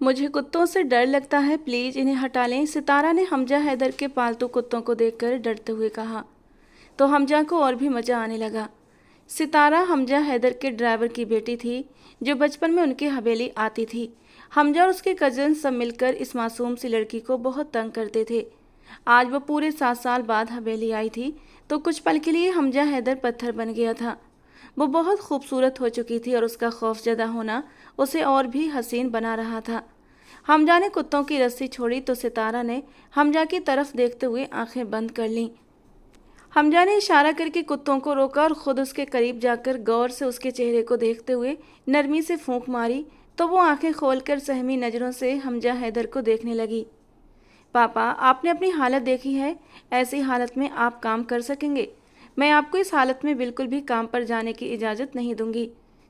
मुझे कुत्तों से डर लगता है, प्लीज़ इन्हें हटा लें। सितारा ने हमजा हैदर के पालतू कुत्तों को देखकर डरते हुए कहा। तो हमजा को और भी मज़ा आने लगा। सितारा हमजा हैदर के ड्राइवर की बेटी थी, जो बचपन में उनकी हवेली आती थी। हमजा और उसके कज़न सब मिलकर इस मासूम सी लड़की को बहुत तंग करते थे। आज वो पूरे 7 साल बाद हवेली आई थी, तो कुछ पल के लिए हमजा हैदर पत्थर बन गया था। वो बहुत खूबसूरत हो चुकी थी और उसका खौफजदा होना उसे और भी हसीन बना रहा था। हमजा ने कुत्तों की रस्सी छोड़ी तो सितारा ने हमजा की तरफ देखते हुए आंखें बंद कर लीं। हमजा ने इशारा करके कुत्तों को रोका और खुद उसके करीब जाकर गौर से उसके चेहरे को देखते हुए नरमी से फूंक मारी, तो वो आंखें खोलकर सहमी नज़रों से हमजा हैदर को देखने लगी। पापा, आपने अपनी हालत देखी है, ऐसी हालत में आप काम कर सकेंगे? मैं आपको इस हालत में बिल्कुल भी काम पर जाने की इजाज़त नहीं दूंगी।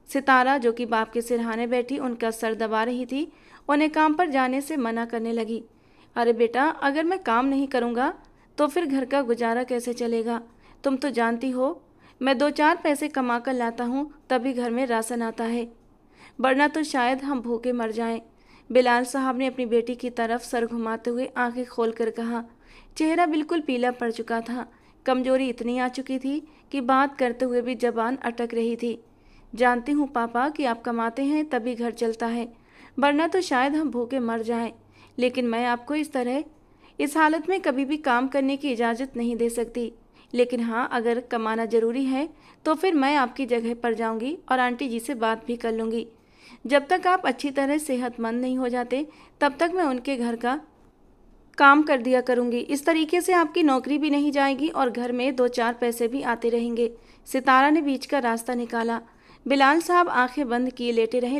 सितारा, जो कि बाप के सिरहाने बैठी उनका सर दबा रही थी, उन्हें काम पर जाने से मना करने लगी। अरे बेटा, अगर मैं काम नहीं करूँगा तो फिर घर का गुजारा कैसे चलेगा? तुम तो जानती हो, मैं 2-4 पैसे कमा कर लाता हूँ तभी घर में राशन आता है, वरना तो शायद हम भूखे मर जाएं। बिलाल साहब ने अपनी बेटी की तरफ सर घुमाते हुए आंखें खोलकर कहा। चेहरा बिल्कुल पीला पड़ चुका था। कमजोरी इतनी आ चुकी थी कि बात करते हुए भी जबान अटक रही थी। जानती हूँ पापा कि आप कमाते हैं तभी घर चलता है, वरना तो शायद हम भूखे मर जाएं। लेकिन मैं आपको इस हालत में कभी भी काम करने की इजाज़त नहीं दे सकती। लेकिन हाँ, अगर कमाना ज़रूरी है तो फिर मैं आपकी जगह पर जाऊंगी और आंटी जी से बात भी कर लूँगी। जब तक आप अच्छी तरह सेहतमंद नहीं हो जाते, तब तक मैं उनके घर का काम कर दिया करूंगी। इस तरीके से आपकी नौकरी भी नहीं जाएगी और घर में 2-4 पैसे भी आते रहेंगे। सितारा ने बीच का रास्ता निकाला। बिलाल साहब आंखें बंद किए लेटे रहे,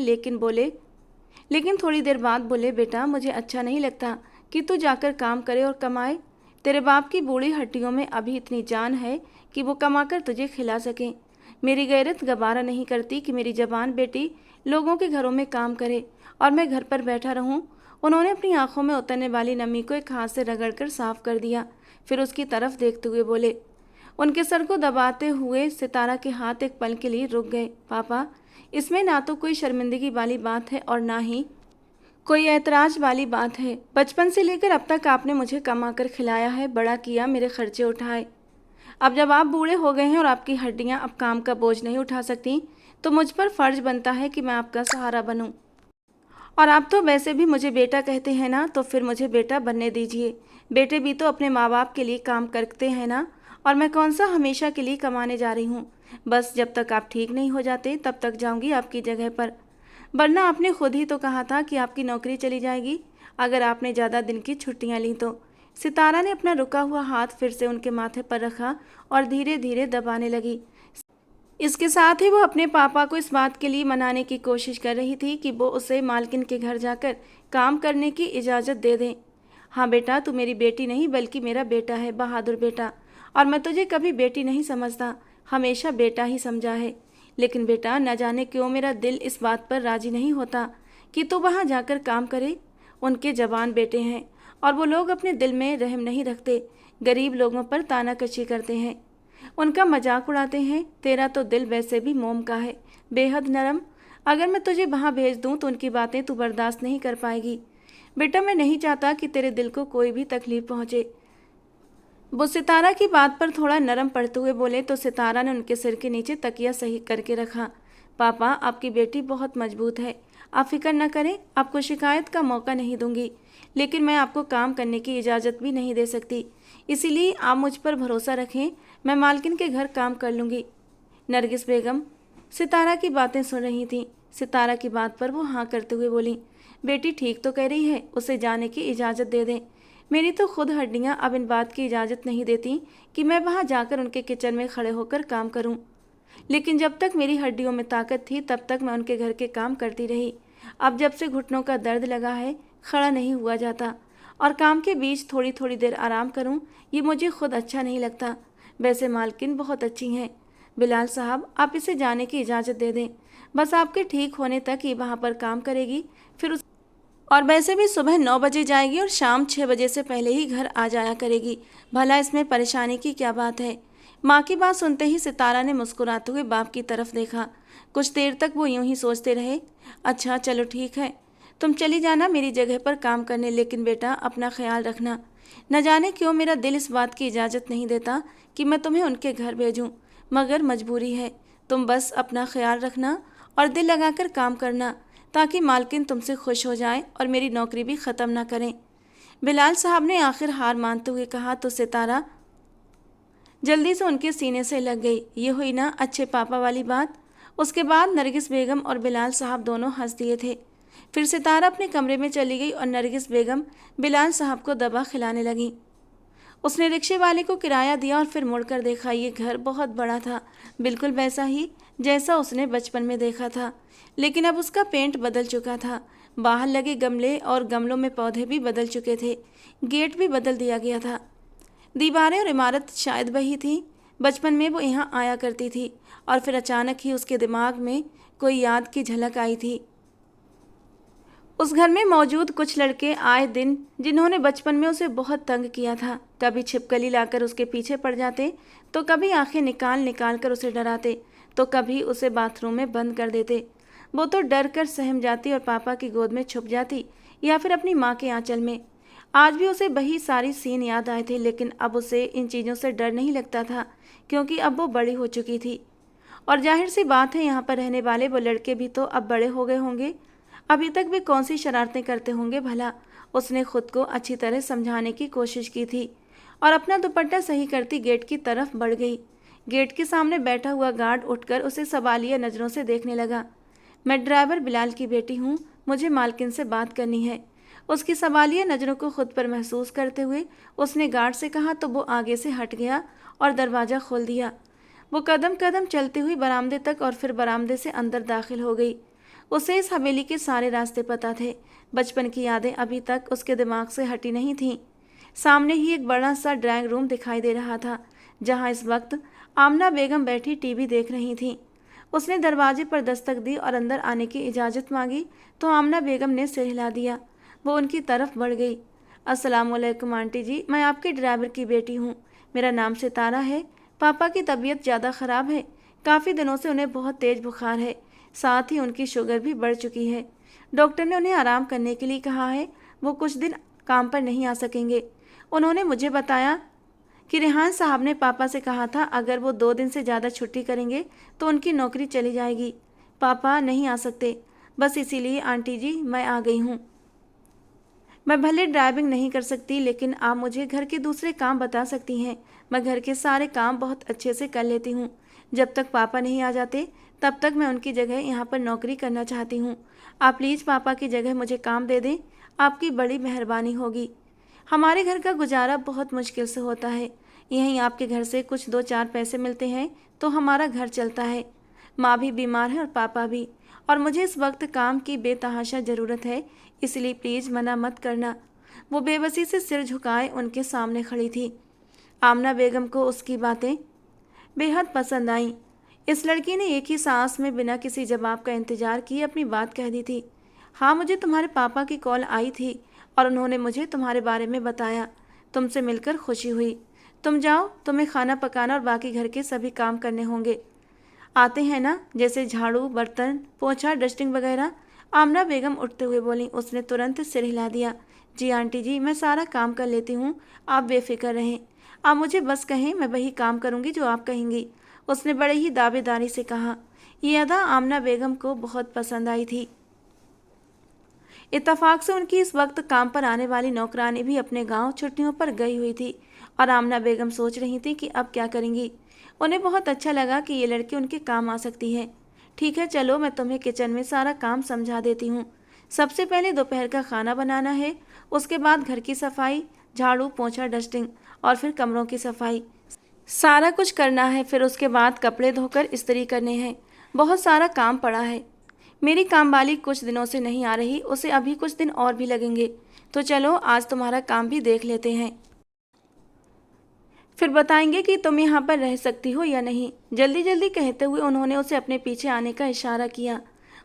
लेकिन थोड़ी देर बाद बोले, बेटा, मुझे अच्छा नहीं लगता कि तू जाकर काम करे और कमाए। तेरे बाप की बूढ़ी हड्डियों में अभी इतनी जान है कि वो कमाकर तुझे खिला सकें। मेरी गैरत गवारा नहीं करती कि मेरी जवान बेटी लोगों के घरों में काम करे और मैं घर पर बैठा रहूं। उन्होंने अपनी आंखों में उतरने वाली नमी को एक हाथ से रगड़कर साफ कर दिया, फिर उसकी तरफ देखते हुए बोले। उनके सर को दबाते हुए सितारा के हाथ एक पल के लिए रुक गए। पापा, इसमें ना तो कोई शर्मिंदगी वाली बात है और ना ही कोई ऐतराज वाली बात है। बचपन से लेकर अब तक आपने मुझे कमा कर खिलाया है, बड़ा किया, मेरे खर्चे उठाए। अब जब आप बूढ़े हो गए हैं और आपकी हड्डियां अब काम का बोझ नहीं उठा सकती, तो मुझ पर फर्ज बनता है कि मैं आपका सहारा बनूं। और आप तो वैसे भी मुझे बेटा कहते हैं ना, तो फिर मुझे बेटा बनने दीजिए। बेटे भी तो अपने माँ बाप के लिए काम करते हैं ना, और मैं कौन सा हमेशा के लिए कमाने जा रही हूँ। बस जब तक आप ठीक नहीं हो जाते तब तक जाऊँगी आपकी जगह पर, वरना आपने खुद ही तो कहा था कि आपकी नौकरी चली जाएगी अगर आपने ज़्यादा दिन की छुट्टियाँ लीं तो। सितारा ने अपना रुका हुआ हाथ फिर से उनके माथे पर रखा और धीरे धीरे दबाने लगी। इसके साथ ही वो अपने पापा को इस बात के लिए मनाने की कोशिश कर रही थी कि वो उसे मालकिन के घर जाकर काम करने की इजाज़त दे दें। हाँ बेटा, तू मेरी बेटी नहीं बल्कि मेरा बेटा है, बहादुर बेटा, और मैं तुझे कभी बेटी नहीं समझता, हमेशा बेटा ही समझा है। लेकिन बेटा, न जाने क्यों मेरा दिल इस बात पर राजी नहीं होता कि तू वहाँ जाकर काम करे। उनके जवान बेटे हैं और वो लोग अपने दिल में रहम नहीं रखते, गरीब लोगों पर तानाकशी करते हैं, उनका मजाक उड़ाते हैं। तेरा तो दिल वैसे भी मोम का है, बेहद नरम। अगर मैं तुझे वहाँ भेज दूँ तो उनकी बातें तू बर्दाश्त नहीं कर पाएगी। बेटा, मैं नहीं चाहता कि तेरे दिल को कोई भी तकलीफ पहुँचे। वो सितारा की बात पर थोड़ा नरम पड़ते हुए बोले तो सितारा ने उनके सिर के नीचे तकिया सही करके रखा। पापा, आपकी बेटी बहुत मजबूत है, आप फिक्र न करें, आपको शिकायत का मौका नहीं दूंगी। लेकिन मैं आपको काम करने की इजाज़त भी नहीं दे सकती, इसीलिए आप मुझ पर भरोसा रखें, मैं मालकिन के घर काम कर लूँगी। नरगिस बेगम सितारा की बातें सुन रही थीं। सितारा की बात पर वो हाँ करते हुए बोली, बेटी ठीक तो कह रही है, उसे जाने की इजाज़त दे दें। मेरी तो खुद हड्डियाँ अब इन बात की इजाज़त नहीं देती कि मैं वहाँ जाकर उनके किचन में खड़े होकर काम करूँ। लेकिन जब तक मेरी हड्डियों में ताकत थी तब तक मैं उनके घर के काम करती रही। अब जब से घुटनों का दर्द लगा है, खड़ा नहीं हुआ जाता, और काम के बीच थोड़ी थोड़ी देर आराम करूं, ये मुझे खुद अच्छा नहीं लगता। वैसे मालकिन बहुत अच्छी हैं। बिलाल साहब, आप इसे जाने की इजाज़त दे दें, बस आपके ठीक होने तक ही वहाँ पर काम करेगी, फिर उस और वैसे भी सुबह 9 बजे जाएगी और शाम 6 बजे से पहले ही घर आ जाया करेगी। भला इसमें परेशानी की क्या बात है? माँ की बात सुनते ही सितारा ने मुस्कुराते हुए बाप की तरफ देखा। कुछ देर तक वो यूं ही सोचते रहे। अच्छा चलो ठीक है, तुम चली जाना मेरी जगह पर काम करने, लेकिन बेटा अपना ख्याल रखना। न जाने क्यों मेरा दिल इस बात की इजाज़त नहीं देता कि मैं तुम्हें उनके घर भेजूं, मगर मजबूरी है। तुम बस अपना ख्याल रखना और दिल लगाकर काम करना, ताकि मालकिन तुमसे खुश हो जाए और मेरी नौकरी भी ख़त्म ना करें। बिलाल साहब ने आखिर हार मानते हुए कहा तो सितारा जल्दी से उनके सीने से लग गई। ये हुई ना अच्छे पापा वाली बात। उसके बाद नरगिस बेगम और बिलाल साहब दोनों हंस दिए थे। फिर सितारा अपने कमरे में चली गई और नरगिस बेगम बिलाल साहब को दवा खिलाने लगी। उसने रिक्शे वाले को किराया दिया और फिर मुड़कर देखा। ये घर बहुत बड़ा था, बिल्कुल वैसा ही जैसा उसने बचपन में देखा था, लेकिन अब उसका पेंट बदल चुका था। बाहर लगे गमले और गमलों में पौधे भी बदल चुके थे। गेट भी बदल दिया गया था। दीवारें और इमारत शायद वही थी। बचपन में वो यहाँ आया करती थी और फिर अचानक ही उसके दिमाग में कोई याद की झलक आई थी। उस घर में मौजूद कुछ लड़के आए दिन जिन्होंने बचपन में उसे बहुत तंग किया था, कभी छिपकली लाकर उसके पीछे पड़ जाते, तो कभी आंखें निकाल निकाल कर उसे डराते, तो कभी उसे बाथरूम में बंद कर देते। वो तो डर कर सहम जाती और पापा की गोद में छुप जाती या फिर अपनी माँ के आंचल में। आज भी उसे वही सारी सीन याद आए थे, लेकिन अब उसे इन चीज़ों से डर नहीं लगता था, क्योंकि अब वो बड़ी हो चुकी थी। और जाहिर सी बात है, यहाँ पर रहने वाले वो लड़के भी तो अब बड़े हो गए होंगे। अभी तक वे कौन सी शरारतें करते होंगे भला। उसने खुद को अच्छी तरह समझाने की कोशिश की थी और अपना दुपट्टा सही करती गेट की तरफ बढ़ गई। गेट के सामने बैठा हुआ गार्ड उठकर उसे सवालिया नज़रों से देखने लगा। मैं ड्राइवर बिलाल की बेटी हूँ, मुझे मालकिन से बात करनी है। उसकी सवालिया नज़रों को खुद पर महसूस करते हुए उसने गार्ड से कहा तो वो आगे से हट गया और दरवाज़ा खोल दिया। वो कदम कदम चलती हुई बरामदे तक और फिर बरामदे से अंदर दाखिल हो गई। उसे इस हवेली के सारे रास्ते पता थे। बचपन की यादें अभी तक उसके दिमाग से हटी नहीं थीं। सामने ही एक बड़ा सा ड्राइंग रूम दिखाई दे रहा था, जहां इस वक्त आमना बेगम बैठी टीवी देख रही थीं। उसने दरवाजे पर दस्तक दी और अंदर आने की इजाज़त मांगी तो आमना बेगम ने सिर हिला दिया। वो उनकी तरफ बढ़ गई। अस्सलाम वालेकुम आंटी जी, मैं आपके ड्राइवर की बेटी हूँ। मेरा नाम सितारा है। पापा की तबीयत ज़्यादा ख़राब है। काफ़ी दिनों से उन्हें बहुत तेज़ बुखार है, साथ ही उनकी शुगर भी बढ़ चुकी है। डॉक्टर ने उन्हें आराम करने के लिए कहा है। वो कुछ दिन काम पर नहीं आ सकेंगे। उन्होंने मुझे बताया कि रेहान साहब ने पापा से कहा था अगर वो 2 दिन से ज़्यादा छुट्टी करेंगे तो उनकी नौकरी चली जाएगी। पापा नहीं आ सकते, बस इसीलिए आंटी जी मैं आ गई हूँ। मैं भले ड्राइविंग नहीं कर सकती, लेकिन आप मुझे घर के दूसरे काम बता सकती हैं। मैं घर के सारे काम बहुत अच्छे से कर लेती हूँ। जब तक पापा नहीं आ जाते तब तक मैं उनकी जगह यहाँ पर नौकरी करना चाहती हूँ। आप प्लीज़ पापा की जगह मुझे काम दे दें, आपकी बड़ी मेहरबानी होगी। हमारे घर का गुजारा बहुत मुश्किल से होता है। यहीं आपके घर से कुछ 2-4 पैसे मिलते हैं तो हमारा घर चलता है। माँ भी बीमार है और पापा भी, और मुझे इस वक्त काम की बेतहाशा ज़रूरत है, इसलिए प्लीज़ मना मत करना। वो बेबसी से सिर झुकाए उनके सामने खड़ी थी। आमना बेगम को उसकी बातें बेहद पसंद आईं। इस लड़की ने एक ही सांस में बिना किसी जवाब का इंतजार किए अपनी बात कह दी थी। हाँ, मुझे तुम्हारे पापा की कॉल आई थी और उन्होंने मुझे तुम्हारे बारे में बताया। तुमसे मिलकर खुशी हुई। तुम जाओ, तुम्हें खाना पकाना और बाकी घर के सभी काम करने होंगे। आते हैं ना, जैसे झाड़ू, बर्तन, पोछा, डस्टिंग वगैरह। आमना बेगम उठते हुए बोली। उसने तुरंत सिर हिला दिया। जी आंटी जी, मैं सारा काम कर लेती हूँ, आप बेफिक्र रहें। आप मुझे बस कहें, मैं वही काम करूँगी जो आप कहेंगी। उसने बड़े ही दावेदारी से कहा। ये अदा आमना बेगम को बहुत पसंद आई थी। इत्तफाक से उनकी इस वक्त काम पर आने वाली नौकरानी भी अपने गांव छुट्टियों पर गई हुई थी और आमना बेगम सोच रही थी कि अब क्या करेंगी। उन्हें बहुत अच्छा लगा कि ये लड़की उनके काम आ सकती है। ठीक है, चलो मैं तुम्हें किचन में सारा काम समझा देती हूँ। सबसे पहले दोपहर का खाना बनाना है, उसके बाद घर की सफाई, झाड़ू, पोछा, डस्टिंग और फिर कमरों की सफाई, सारा कुछ करना है। फिर उसके बाद कपड़े धोकर इस्त्री करने हैं। बहुत सारा काम पड़ा है। मेरी कामवाली कुछ दिनों से नहीं आ रही, उसे अभी कुछ दिन और भी लगेंगे। तो चलो आज तुम्हारा काम भी देख लेते हैं, फिर बताएंगे कि तुम यहाँ पर रह सकती हो या नहीं। जल्दी जल्दी कहते हुए उन्होंने उसे अपने पीछे आने का इशारा किया।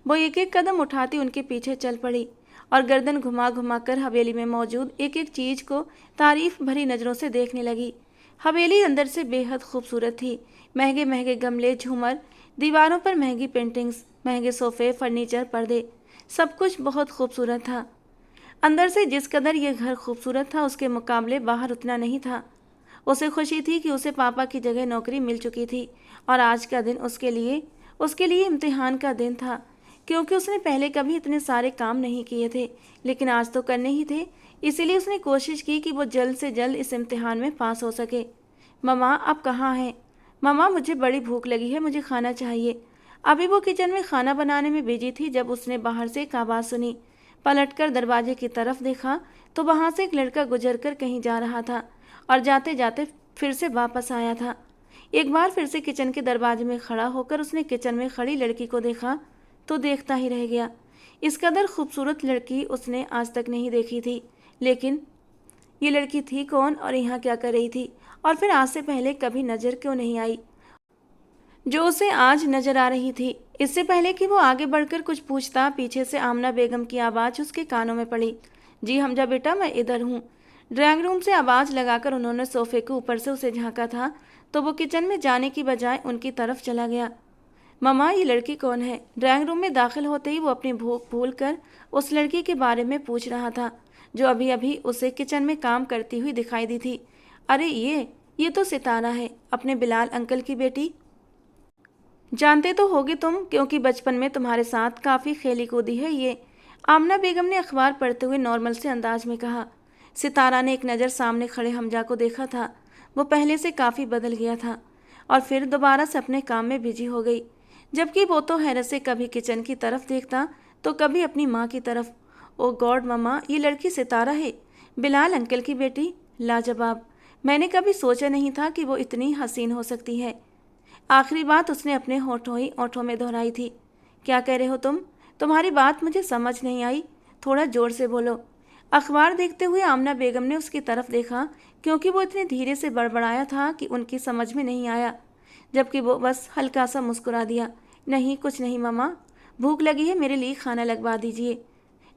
वो एक एक कदम उठाती उनके पीछे चल पड़ी और गर्दन घुमा घुमा कर हवेली में मौजूद एक एक चीज़ को तारीफ भरी नज़रों से देखने लगी। हवेली अंदर से बेहद खूबसूरत थी। महंगे महंगे गमले, झूमर, दीवारों पर महंगी पेंटिंग्स, महंगे सोफ़े, फर्नीचर, पर्दे, सब कुछ बहुत खूबसूरत था। अंदर से जिस कदर ये घर खूबसूरत था उसके मुकाबले बाहर उतना नहीं था। उसे खुशी थी कि उसे पापा की जगह नौकरी मिल चुकी थी और आज का दिन उसके लिए इम्तिहान का दिन था, क्योंकि उसने पहले कभी इतने सारे काम नहीं किए थे, लेकिन आज तो करने ही थे। इसीलिए उसने कोशिश की कि वो जल्द से जल्द इस इम्तिहान में पास हो सके। मम्मा, आप कहाँ हैं? मम्मा, मुझे बड़ी भूख लगी है, मुझे खाना चाहिए। अभी वो किचन में खाना बनाने में बिजी थी जब उसने बाहर से एक आवाज़ सुनी। पलटकर दरवाजे की तरफ देखा तो वहाँ से एक लड़का गुजर कर कहीं जा रहा था और जाते जाते फिर से वापस आया था। एक बार फिर से किचन के दरवाजे में खड़ा होकर उसने किचन में खड़ी लड़की को देखा तो देखता ही रह गया। इस कदर खूबसूरत लड़की उसने आज तक नहीं देखी थी। लेकिन ये लड़की थी कौन और यहाँ क्या कर रही थी, और फिर आज से पहले कभी नज़र क्यों नहीं आई जो उसे आज नजर आ रही थी। इससे पहले कि वो आगे बढ़कर कुछ पूछता, पीछे से आमना बेगम की आवाज़ उसके कानों में पड़ी। जी हमजा बेटा, मैं इधर हूँ। ड्राइंग रूम से आवाज़ लगाकर उन्होंने सोफे के ऊपर से उसे झांका था तो वो किचन में जाने की बजाय उनकी तरफ चला गया। मम्मा, ये लड़की कौन है? ड्राइंग रूम में दाखिल होते ही वो अपनी भूख भूल कर उस लड़की के बारे में पूछ रहा था जो अभी अभी उसे किचन में काम करती हुई दिखाई दी थी। अरे ये तो सितारा है, अपने बिलाल अंकल की बेटी। जानते तो होगे तुम, क्योंकि बचपन में तुम्हारे साथ काफ़ी खेली कूदी है ये। आमना बेगम ने अखबार पढ़ते हुए नॉर्मल से अंदाज में कहा। सितारा ने एक नज़र सामने खड़े हमजा को देखा था। वो पहले से काफ़ी बदल गया था और फिर दोबारा से अपने काम में बिजी हो गई, जबकि वो तो हैरत से कभी किचन की तरफ देखता तो कभी अपनी माँ की तरफ। ओ गॉड मम्मा, ये लड़की सितारा है, बिलाल अंकल की बेटी। लाजवाब, मैंने कभी सोचा नहीं था कि वो इतनी हसीन हो सकती है। आखिरी बात उसने अपने होठों ही होठों में दोहराई थी। क्या कह रहे हो तुम? तुम्हारी बात मुझे समझ नहीं आई, थोड़ा ज़ोर से बोलो। अखबार देखते हुए आमना बेगम ने उसकी तरफ देखा, क्योंकि वो इतने धीरे से बड़बड़ाया था कि उनकी समझ में नहीं आया, जबकि वो बस हल्का सा मुस्कुरा दिया। नहीं, कुछ नहीं मम्मा, भूख लगी है, मेरे लिए खाना लगवा दीजिए।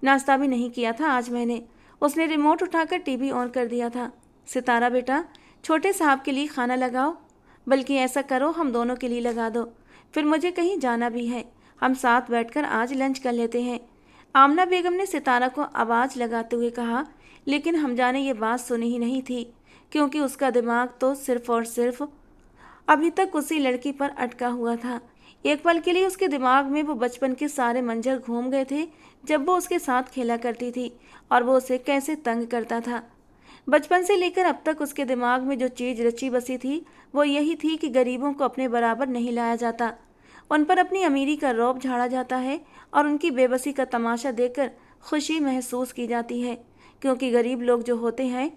नाश्ता भी नहीं किया था आज मैंने। उसने रिमोट उठाकर टीवी ऑन कर दिया था। सितारा बेटा, छोटे साहब के लिए खाना लगाओ, बल्कि ऐसा करो हम दोनों के लिए लगा दो, फिर मुझे कहीं जाना भी है, हम साथ बैठकर आज लंच कर लेते हैं। आमना बेगम ने सितारा को आवाज़ लगाते हुए कहा, लेकिन हमजा ने ये बात सुनी ही नहीं थी, क्योंकि उसका दिमाग तो सिर्फ और सिर्फ अभी तक उसी लड़की पर अटका हुआ था। एक पल के लिए उसके दिमाग में वो बचपन के सारे मंजर घूम गए थे जब वो उसके साथ खेला करती थी और वो उसे कैसे तंग करता था। बचपन से लेकर अब तक उसके दिमाग में जो चीज़ रची बसी थी वो यही थी कि गरीबों को अपने बराबर नहीं लाया जाता, उन पर अपनी अमीरी का रौब झाड़ा जाता है और उनकी बेबसी का तमाशा देखकर खुशी महसूस की जाती है, क्योंकि गरीब लोग जो होते हैं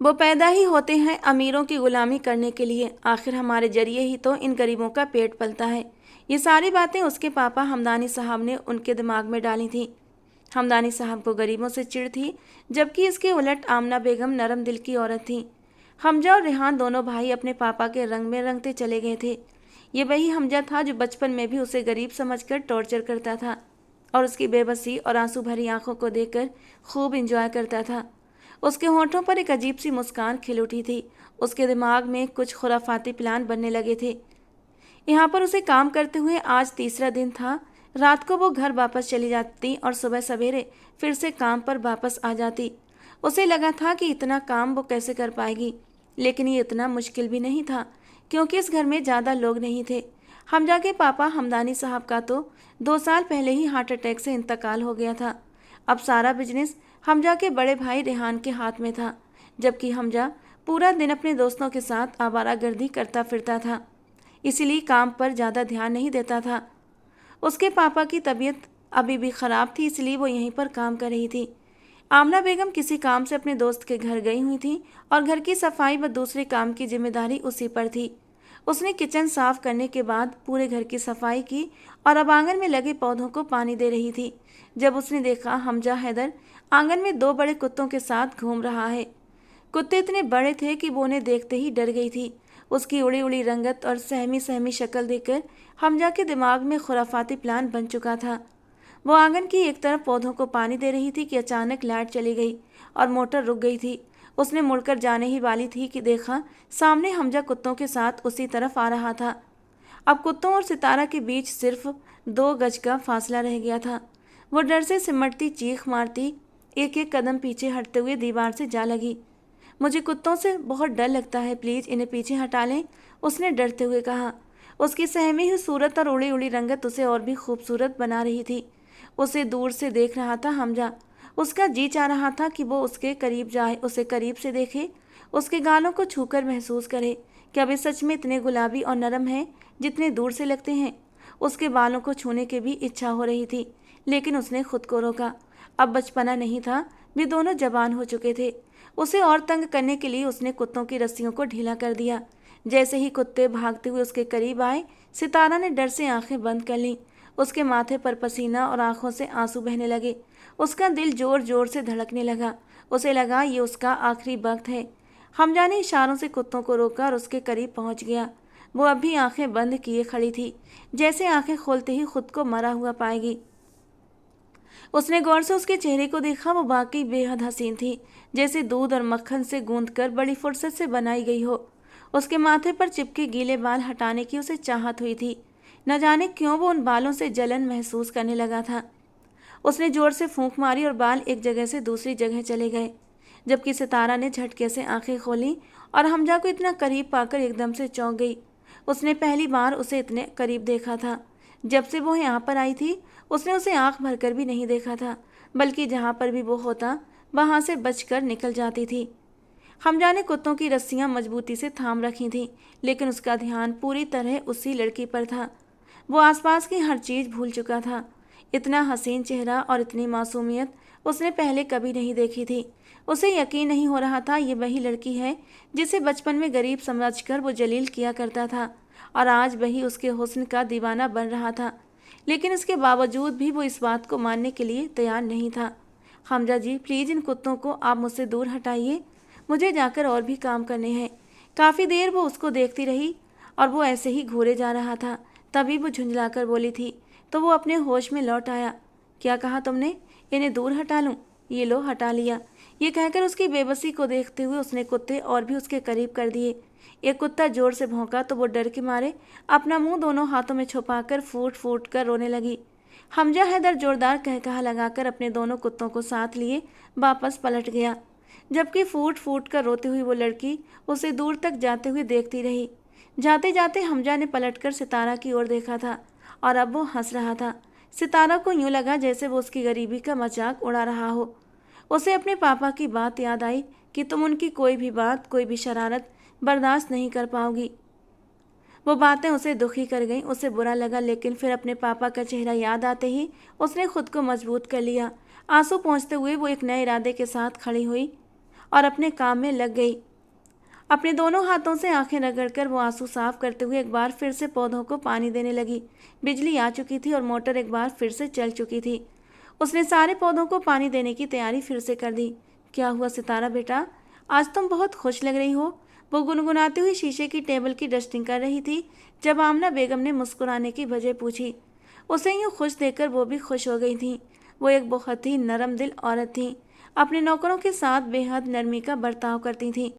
वो पैदा ही होते हैं अमीरों की गुलामी करने के लिए। आखिर हमारे जरिए ही तो इन गरीबों का पेट पलता है। ये सारी बातें उसके पापा हमदानी साहब ने उनके दिमाग में डाली थी। हमदानी साहब को गरीबों से चिढ़ थी, जबकि इसके उलट आमना बेगम नरम दिल की औरत थी। हमजा और रेहान दोनों भाई अपने पापा के रंग में रंगते चले गए थे। ये वही हमजा था जो बचपन में भी उसे गरीब समझकर टॉर्चर करता था और उसकी बेबसी और आंसू भरी आंखों को देखकर खूब इंजॉय करता था। उसके होठों पर एक अजीब सी मुस्कान खिल उठी थी। उसके दिमाग में कुछ खुराफाती प्लान बनने लगे थे। यहाँ पर उसे काम करते हुए आज तीसरा दिन था। रात को वो घर वापस चली जाती और सुबह सवेरे फिर से काम पर वापस आ जाती। उसे लगा था कि इतना काम वो कैसे कर पाएगी, लेकिन ये इतना मुश्किल भी नहीं था, क्योंकि इस घर में ज़्यादा लोग नहीं थे। हमजा के पापा हमदानी साहब का तो 2 साल पहले ही हार्ट अटैक से इंतकाल हो गया था। अब सारा बिजनेस हमजा के बड़े भाई रेहान के हाथ में था, जबकि हमजा पूरा दिन अपने दोस्तों के साथ आवारागर्दी करता फिरता था, इसीलिए काम पर ज़्यादा ध्यान नहीं देता था। उसके पापा की तबीयत अभी भी ख़राब थी, इसलिए वो यहीं पर काम कर रही थी। आमना बेगम किसी काम से अपने दोस्त के घर गई हुई थी और घर की सफाई व दूसरे काम की जिम्मेदारी उसी पर थी। उसने किचन साफ करने के बाद पूरे घर की सफाई की और अब आंगन में लगे पौधों को पानी दे रही थी, जब उसने देखा हमजा हैदर आंगन में 2 बड़े कुत्तों के साथ घूम रहा है। कुत्ते इतने बड़े थे कि वो उन्हें देखते ही डर गई थी। उसकी उड़ी उड़ी रंगत और सहमी सहमी शक्ल देखकर हमजा के दिमाग में खुराफाती प्लान बन चुका था। वो आंगन की एक तरफ पौधों को पानी दे रही थी कि अचानक लाइट चली गई और मोटर रुक गई थी। उसने मुड़कर जाने ही वाली थी कि देखा सामने हमजा कुत्तों के साथ उसी तरफ आ रहा था। अब कुत्तों और सितारा के बीच सिर्फ 2 गज का फासला रह गया था। वो डर से सिमटती चीख मारती एक एक कदम पीछे हटते हुए दीवार से जा लगी। मुझे कुत्तों से बहुत डर लगता है, प्लीज इन्हें पीछे हटा लें, उसने डरते हुए कहा। उसकी सहमी हुई सूरत और उड़ी उड़ी रंगत उसे और भी खूबसूरत बना रही थी। उसे दूर से देख रहा था हमजा। उसका जी चाह रहा था कि वो उसके करीब जाए, उसे करीब से देखे, उसके गालों को छूकर महसूस करे क्या वे सच में इतने गुलाबी और नरम हैं जितने दूर से लगते हैं। उसके बालों को छूने की भी इच्छा हो रही थी, लेकिन उसने खुद को रोका। अब बचपना नहीं था, वे दोनों जवान हो चुके थे। उसे और तंग करने के लिए उसने कुत्तों की रस्सियों को ढीला कर दिया। जैसे ही कुत्ते भागते हुए उसके करीब आए, सितारा ने डर से आंखें बंद कर लीं। उसके माथे पर पसीना और आंखों से आंसू बहने लगे। उसका दिल जोर जोर से धड़कने लगा। उसे लगा ये उसका आखिरी वक्त है। हमजा ने इशारों से कुत्तों को रोका और उसके करीब पहुंच गया। वो अब भी आंखें बंद किए खड़ी थी, जैसे आंखें खोलते ही खुद को मरा हुआ पाएगी। उसने गौर से उसके चेहरे को देखा। वो वाकई बेहद हसीन थी, जैसे दूध और मक्खन से गूंथकर बड़ी फुर्सत से बनाई गई हो। उसके माथे पर चिपके गीले बाल हटाने की उसे चाहत हुई थी। न जाने क्यों वो उन बालों से जलन महसूस करने लगा था। उसने जोर से फूंक मारी और बाल एक जगह से दूसरी जगह चले गए, जबकि सितारा ने झटके से आंखें खोली और हमजा को इतना करीब पाकर एकदम से चौंक गई। उसने पहली बार उसे इतने करीब देखा था। जब से वो यहाँ पर आई थी, उसने उसे आंख भरकर भी नहीं देखा था, बल्कि जहाँ पर भी वो होता वहाँ से बचकर निकल जाती थी। हमजा ने कुत्तों की रस्सियाँ मजबूती से थाम रखी थीं, लेकिन उसका ध्यान पूरी तरह उसी लड़की पर था। वो आसपास की हर चीज़ भूल चुका था। इतना हसीन चेहरा और इतनी मासूमियत उसने पहले कभी नहीं देखी थी। उसे यकीन नहीं हो रहा था ये वही लड़की है जिसे बचपन में गरीब समझकर वो जलील किया करता था, और आज वही उसके हुस्न का दीवाना बन रहा था। लेकिन इसके बावजूद भी वो इस बात को मानने के लिए तैयार नहीं था। हमजा जी, प्लीज़ इन कुत्तों को आप मुझसे दूर हटाइए, मुझे जाकर और भी काम करने हैं। काफ़ी देर वो उसको देखती रही और वो ऐसे ही घूरे जा रहा था। तभी वो झुंझलाकर बोली थी, तो वो अपने होश में लौट आया। क्या कहा तुमने? इन्हें दूर हटा लूँ? ये लो, हटा लिया। ये कहकर उसकी बेबसी को देखते हुए उसने कुत्ते और भी उसके करीब कर दिए। एक कुत्ता जोर से भौंका तो वो डर के मारे अपना मुंह दोनों हाथों में छुपाकर फूट फूट कर रोने लगी। हमजा हैदर जोरदार कहकहा लगाकर अपने दोनों कुत्तों को साथ लिए वापस पलट गया, जबकि फूट फूट कर रोती हुई वो लड़की उसे दूर तक जाते हुए देखती रही। जाते जाते हमजा ने पलटकर सितारा की ओर देखा था और अब वो हंस रहा था। सितारा को यूं लगा जैसे वो उसकी गरीबी का मजाक उड़ा रहा हो। उसे अपने पापा की बात याद आई कि तुम उनकी कोई भी बात, कोई भी शरारत बर्दाश्त नहीं कर पाओगी। वो बातें उसे दुखी कर गईं। उसे बुरा लगा, लेकिन फिर अपने पापा का चेहरा याद आते ही उसने खुद को मजबूत कर लिया। आंसू पोंछते हुए वो एक नए इरादे के साथ खड़ी हुई और अपने काम में लग गई। अपने दोनों हाथों से आंखें रगड़कर वो आंसू साफ करते हुए एक बार फिर से पौधों को पानी देने लगी। बिजली आ चुकी थी और मोटर एक बार फिर से चल चुकी थी। उसने सारे पौधों को पानी देने की तैयारी फिर से कर दी। क्या हुआ सितारा बेटा, आज तुम बहुत खुश लग रही हो? वो गुनगुनाती हुई शीशे की टेबल की डस्टिंग कर रही थी जब आमना बेगम ने मुस्कुराने की वजह पूछी। उसे यूँ खुश देखकर वो भी खुश हो गई थी। वो एक बहुत ही नरम दिल औरत थी। अपने नौकरों के साथ बेहद नरमी का बर्ताव करती थी,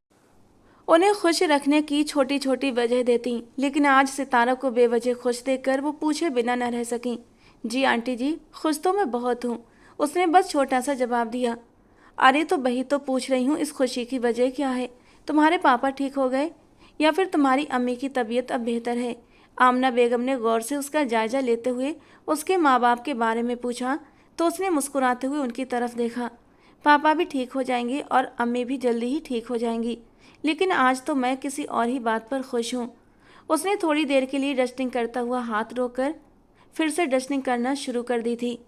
उन्हें खुश रखने की छोटी छोटी वजह देती। लेकिन आज सितारा को बेवजह खुश देखकर वो पूछे बिना न रह सकी। जी आंटी जी, खुश तो मैं बहुत हूँ, उसने बस छोटा सा जवाब दिया। अरे तो वही तो पूछ रही हूँ, इस खुशी की वजह क्या है? तुम्हारे पापा ठीक हो गए या फिर तुम्हारी अम्मी की तबीयत अब बेहतर है? आमना बेगम ने गौर से उसका जायजा लेते हुए उसके माँ बाप के बारे में पूछा तो उसने मुस्कुराते हुए उनकी तरफ देखा। पापा भी ठीक हो जाएंगे और अम्मी भी जल्दी ही ठीक हो जाएंगी, लेकिन आज तो मैं किसी और ही बात पर खुश हूँ। उसने थोड़ी देर के लिए डस्टिंग करता हुआ हाथ रोककर फिर से डस्टिंग करना शुरू कर दी थी।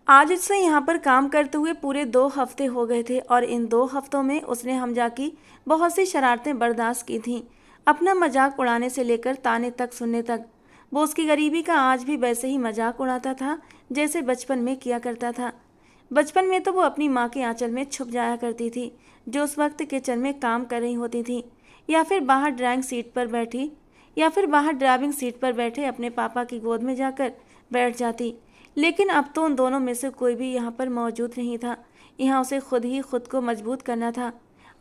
आज इससे यहाँ पर काम करते हुए पूरे 2 हफ्ते हो गए थे और इन 2 हफ्तों में उसने हमजा की बहुत सी शरारतें बर्दाश्त की थीं। अपना मजाक उड़ाने से लेकर ताने तक सुनने तक। वो उसकी गरीबी का आज भी वैसे ही मजाक उड़ाता था जैसे बचपन में किया करता था। बचपन में तो वो अपनी माँ के आंचल में छुप जाया करती थी, जो उस वक्त किचन में काम कर रही होती थी, या फिर बाहर ड्राइविंग सीट पर बैठे अपने पापा की गोद में जाकर बैठ जाती। लेकिन अब तो उन दोनों में से कोई भी यहाँ पर मौजूद नहीं था। यहाँ उसे खुद ही खुद को मजबूत करना था।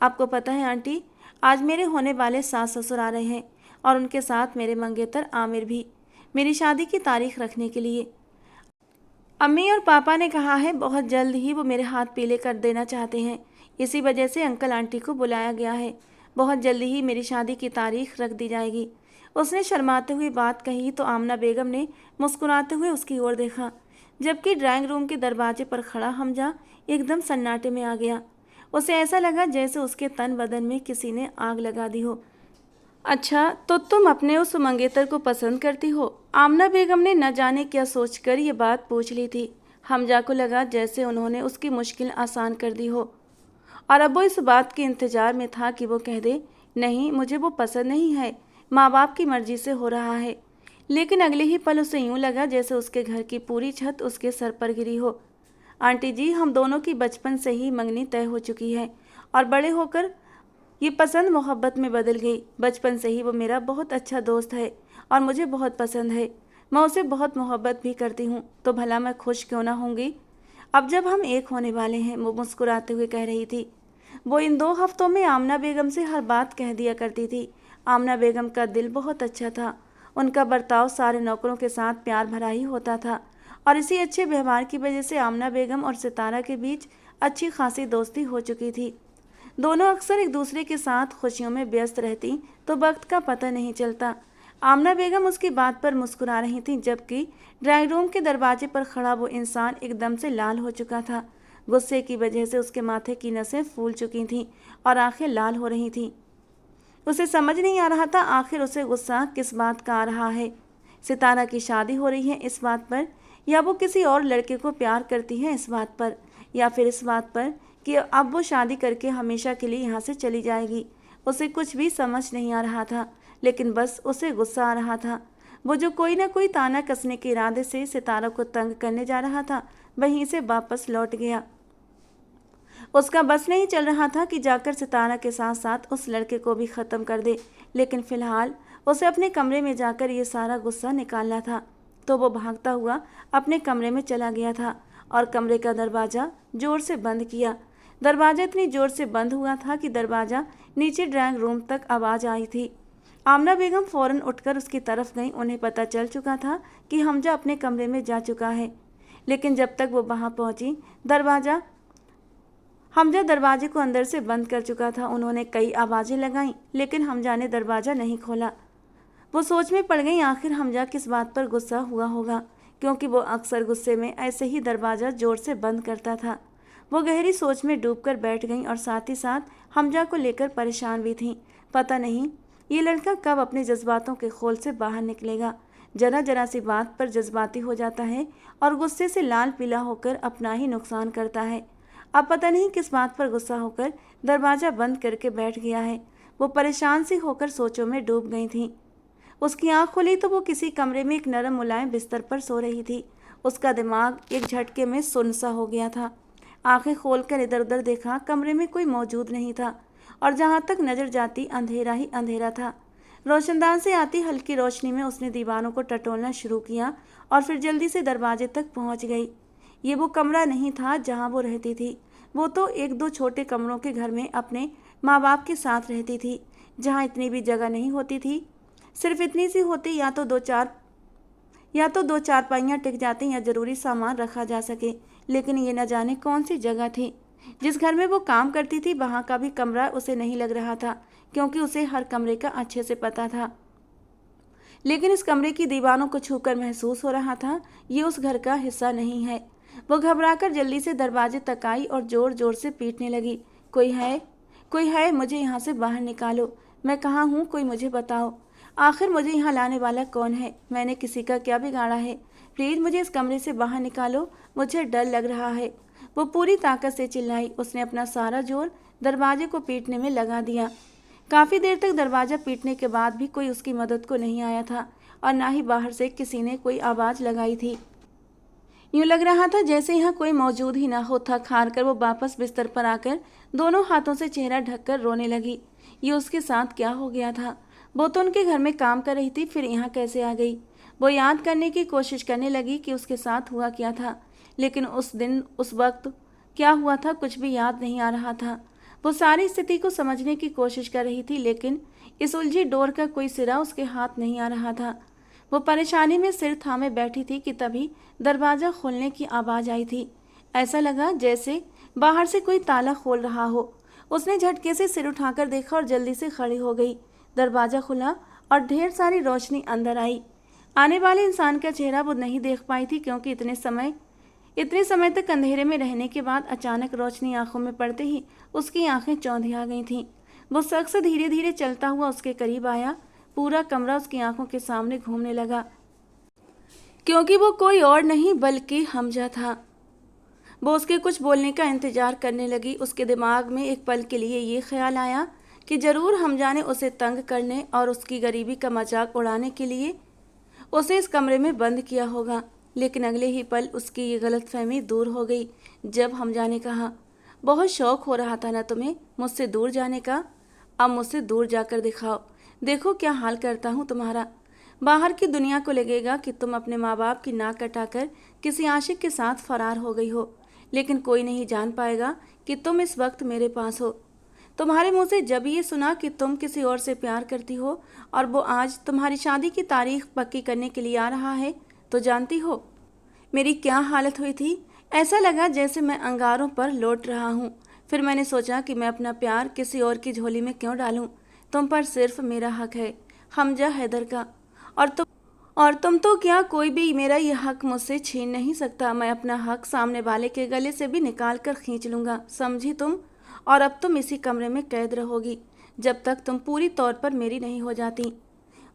आपको पता है आंटी, आज मेरे होने वाले सास ससुर आ रहे हैं और उनके साथ मेरे मंगेतर आमिर भी, मेरी शादी की तारीख रखने के लिए। अम्मी और पापा ने कहा है बहुत जल्द ही वो मेरे हाथ पीले कर देना चाहते हैं। इसी वजह से अंकल आंटी को बुलाया गया है। बहुत जल्दी ही मेरी शादी की तारीख रख दी जाएगी। उसने शर्माते हुए बात कही तो आमना बेगम ने मुस्कुराते हुए उसकी ओर देखा, जबकि ड्राइंग रूम के दरवाजे पर खड़ा हमजा एकदम सन्नाटे में आ गया। उसे ऐसा लगा जैसे उसके तन बदन में किसी ने आग लगा दी हो। अच्छा, तो तुम अपने उस मंगेतर को पसंद करती हो? आमना बेगम ने न जाने क्या सोचकर ये बात पूछ ली थी। हमजा को लगा जैसे उन्होंने उसकी मुश्किल आसान कर दी हो, और अब वो इस बात के इंतजार में था कि वो कह दे, नहीं मुझे वो पसंद नहीं है, माँ बाप की मर्जी से हो रहा है। लेकिन अगले ही पल उसे यूं लगा जैसे उसके घर की पूरी छत उसके सर पर गिरी हो। आंटी जी, हम दोनों की बचपन से ही मंगनी तय हो चुकी है और बड़े होकर ये पसंद मोहब्बत में बदल गई। बचपन से ही वो मेरा बहुत अच्छा दोस्त है और मुझे बहुत पसंद है। मैं उसे बहुत मोहब्बत भी करती हूँ, तो भला मैं खुश क्यों ना होंगी अब जब हम एक होने वाले हैं, वो मुस्कुराते हुए कह रही थी। वो इन 2 हफ्तों में आमना बेगम से हर बात कह दिया करती थी। आमना बेगम का दिल बहुत अच्छा था। उनका बर्ताव सारे नौकरों के साथ प्यार भरा ही होता था, और इसी अच्छे व्यवहार की वजह से आमना बेगम और सितारा के बीच अच्छी खासी दोस्ती हो चुकी थी। दोनों अक्सर एक दूसरे के साथ खुशियों में व्यस्त रहती तो वक्त का पता नहीं चलता। आमना बेगम उसकी बात पर मुस्कुरा रही थी, जबकि ड्राइंग रूम के दरवाजे पर खड़ा वो इंसान एकदम से लाल हो चुका था। गुस्से की वजह से उसके माथे की नसें फूल चुकी थीं और आंखें लाल हो रही थीं। उसे समझ नहीं आ रहा था आखिर उसे गुस्सा किस बात का आ रहा है। सितारा की शादी हो रही है इस बात पर, या वो किसी और लड़के को प्यार करती है इस बात पर, या फिर इस बात पर कि अब वो शादी करके हमेशा के लिए यहाँ से चली जाएगी। उसे कुछ भी समझ नहीं आ रहा था, लेकिन बस उसे गुस्सा आ रहा था। वो जो कोई ना कोई ताना कसने के इरादे से सितारा को तंग करने जा रहा था, वहीं से वापस लौट गया। उसका बस नहीं चल रहा था कि जाकर सितारा के साथ साथ उस लड़के को भी ख़त्म कर दे, लेकिन फ़िलहाल उसे अपने कमरे में जाकर ये सारा गुस्सा निकालना था। तो वो भागता हुआ अपने कमरे में चला गया था और कमरे का दरवाज़ा ज़ोर से बंद किया। दरवाज़ा इतनी ज़ोर से बंद हुआ था कि दरवाज़ा नीचे ड्राइंग रूम तक आवाज़ आई थी। आमना बेगम फ़ौरन उठकर उसकी तरफ गई। उन्हें पता चल चुका था कि हमजा अपने कमरे में जा चुका है, लेकिन जब तक वो वहाँ पहुँची हमजा दरवाजे को अंदर से बंद कर चुका था। उन्होंने कई आवाज़ें लगाईं, लेकिन हमजा ने दरवाज़ा नहीं खोला। वो सोच में पड़ गई आखिर हमजा किस बात पर गुस्सा हुआ होगा, क्योंकि वो अक्सर गुस्से में ऐसे ही दरवाज़ा ज़ोर से बंद करता था। वो गहरी सोच में डूबकर बैठ गईं और साथ ही साथ हमजा को लेकर परेशान भी थीं। पता नहीं ये लड़का कब अपने जज्बातों के खोल से बाहर निकलेगा। जरा जरा सी बात पर जज्बाती हो जाता है और गुस्से से लाल पीला होकर अपना ही नुकसान करता है। अब पता नहीं किस बात पर गुस्सा होकर दरवाज़ा बंद करके बैठ गया है। वो परेशान सी होकर सोचों में डूब गई थी। उसकी आंख खुली तो वो किसी कमरे में एक नरम मुलायम बिस्तर पर सो रही थी। उसका दिमाग एक झटके में सुन्न सा हो गया था। आंखें खोलकर इधर उधर देखा, कमरे में कोई मौजूद नहीं था और जहाँ तक नज़र जाती अंधेरा ही अंधेरा था। रोशनदान से आती हल्की रोशनी में उसने दीवारों को टटोलना शुरू किया और फिर जल्दी से दरवाजे तक पहुँच गई। ये वो कमरा नहीं था जहाँ वो रहती थी। वो तो 1-2 छोटे कमरों के घर में अपने माँ बाप के साथ रहती थी, जहाँ इतनी भी जगह नहीं होती थी। सिर्फ इतनी सी होती या तो दो चारपाइयाँ टिक जाती या ज़रूरी सामान रखा जा सके। लेकिन ये न जाने कौन सी जगह थी। जिस घर में वो काम करती थी वहाँ का भी कमरा उसे नहीं लग रहा था, क्योंकि उसे हर कमरे का अच्छे से पता था। लेकिन इस कमरे की दीवारों को छूकर महसूस हो रहा था ये उस घर का हिस्सा नहीं है। वो घबराकर जल्दी से दरवाजे तक आई और ज़ोर ज़ोर से पीटने लगी। कोई है, मुझे यहाँ से बाहर निकालो। मैं कहाँ हूँ, कोई मुझे बताओ। आखिर मुझे यहाँ लाने वाला कौन है? मैंने किसी का क्या बिगाड़ा है? प्लीज़ मुझे इस कमरे से बाहर निकालो, मुझे डर लग रहा है। वो पूरी ताकत से चिल्लाई। उसने अपना सारा जोर दरवाजे को पीटने में लगा दिया। काफ़ी देर तक दरवाज़ा पीटने के बाद भी कोई उसकी मदद को नहीं आया था और ना ही बाहर से किसी ने कोई आवाज़ लगाई थी। यूँ लग रहा था जैसे यहाँ कोई मौजूद ही ना हो। थक हार कर वो वापस बिस्तर पर आकर दोनों हाथों से चेहरा ढककर रोने लगी। ये उसके साथ क्या हो गया था? वो तो उनके घर में काम कर रही थी, फिर यहाँ कैसे आ गई? वो याद करने की कोशिश करने लगी कि उसके साथ हुआ क्या था, लेकिन उस दिन उस वक्त क्या हुआ था कुछ भी याद नहीं आ रहा था। वो सारी स्थिति को समझने की कोशिश कर रही थी, लेकिन इस उलझी डोर का कोई सिरा उसके हाथ नहीं आ रहा था। वो परेशानी में सिर थामे बैठी थी कि तभी दरवाज़ा खोलने की आवाज़ आई थी। ऐसा लगा जैसे बाहर से कोई ताला खोल रहा हो। उसने झटके से सिर उठाकर देखा और जल्दी से खड़ी हो गई। दरवाज़ा खुला और ढेर सारी रोशनी अंदर आई। आने वाले इंसान का चेहरा वो नहीं देख पाई थी, क्योंकि इतने समय तक अंधेरे में रहने के बाद अचानक रोशनी आंखों में पड़ते ही उसकी आंखें चौंधिया गई थीं। वो शख्स धीरे धीरे चलता हुआ उसके करीब आया। पूरा कमरा उसकी आंखों के सामने घूमने लगा, क्योंकि वो कोई और नहीं बल्कि हमजा था। वो उसके कुछ बोलने का इंतजार करने लगी। उसके दिमाग में एक पल के लिए ये ख्याल आया कि ज़रूर हमजा ने उसे तंग करने और उसकी गरीबी का मजाक उड़ाने के लिए उसे इस कमरे में बंद किया होगा। लेकिन अगले ही पल उसकी ये गलतफहमी दूर हो गई जब हमजा ने कहा, बहुत शौक हो रहा था ना तुम्हें मुझसे दूर जाने का, अब मुझसे दूर जाकर दिखाओ, देखो क्या हाल करता हूँ तुम्हारा। बाहर की दुनिया को लगेगा कि तुम अपने माँ बाप की नाक कटाकर किसी आशिक के साथ फरार हो गई हो, लेकिन कोई नहीं जान पाएगा कि तुम इस वक्त मेरे पास हो। तुम्हारे मुंह से जब ये सुना कि तुम किसी और से प्यार करती हो और वो आज तुम्हारी शादी की तारीख पक्की करने के लिए आ रहा है, तो जानती हो मेरी क्या हालत हुई थी। ऐसा लगा जैसे मैं अंगारों पर लौट रहा हूँ। फिर मैंने सोचा कि मैं अपना प्यार किसी और की झोली में क्यों डालूं। तुम पर सिर्फ मेरा हक है, हमजा हैदर का, और तुम तो क्या, कोई भी मेरा यह हक मुझसे छीन नहीं सकता। मैं अपना हक सामने वाले के गले से भी निकाल कर खींच लूँगा, समझी तुम। और अब तुम इसी कमरे में कैद रहोगी जब तक तुम पूरी तौर पर मेरी नहीं हो जाती।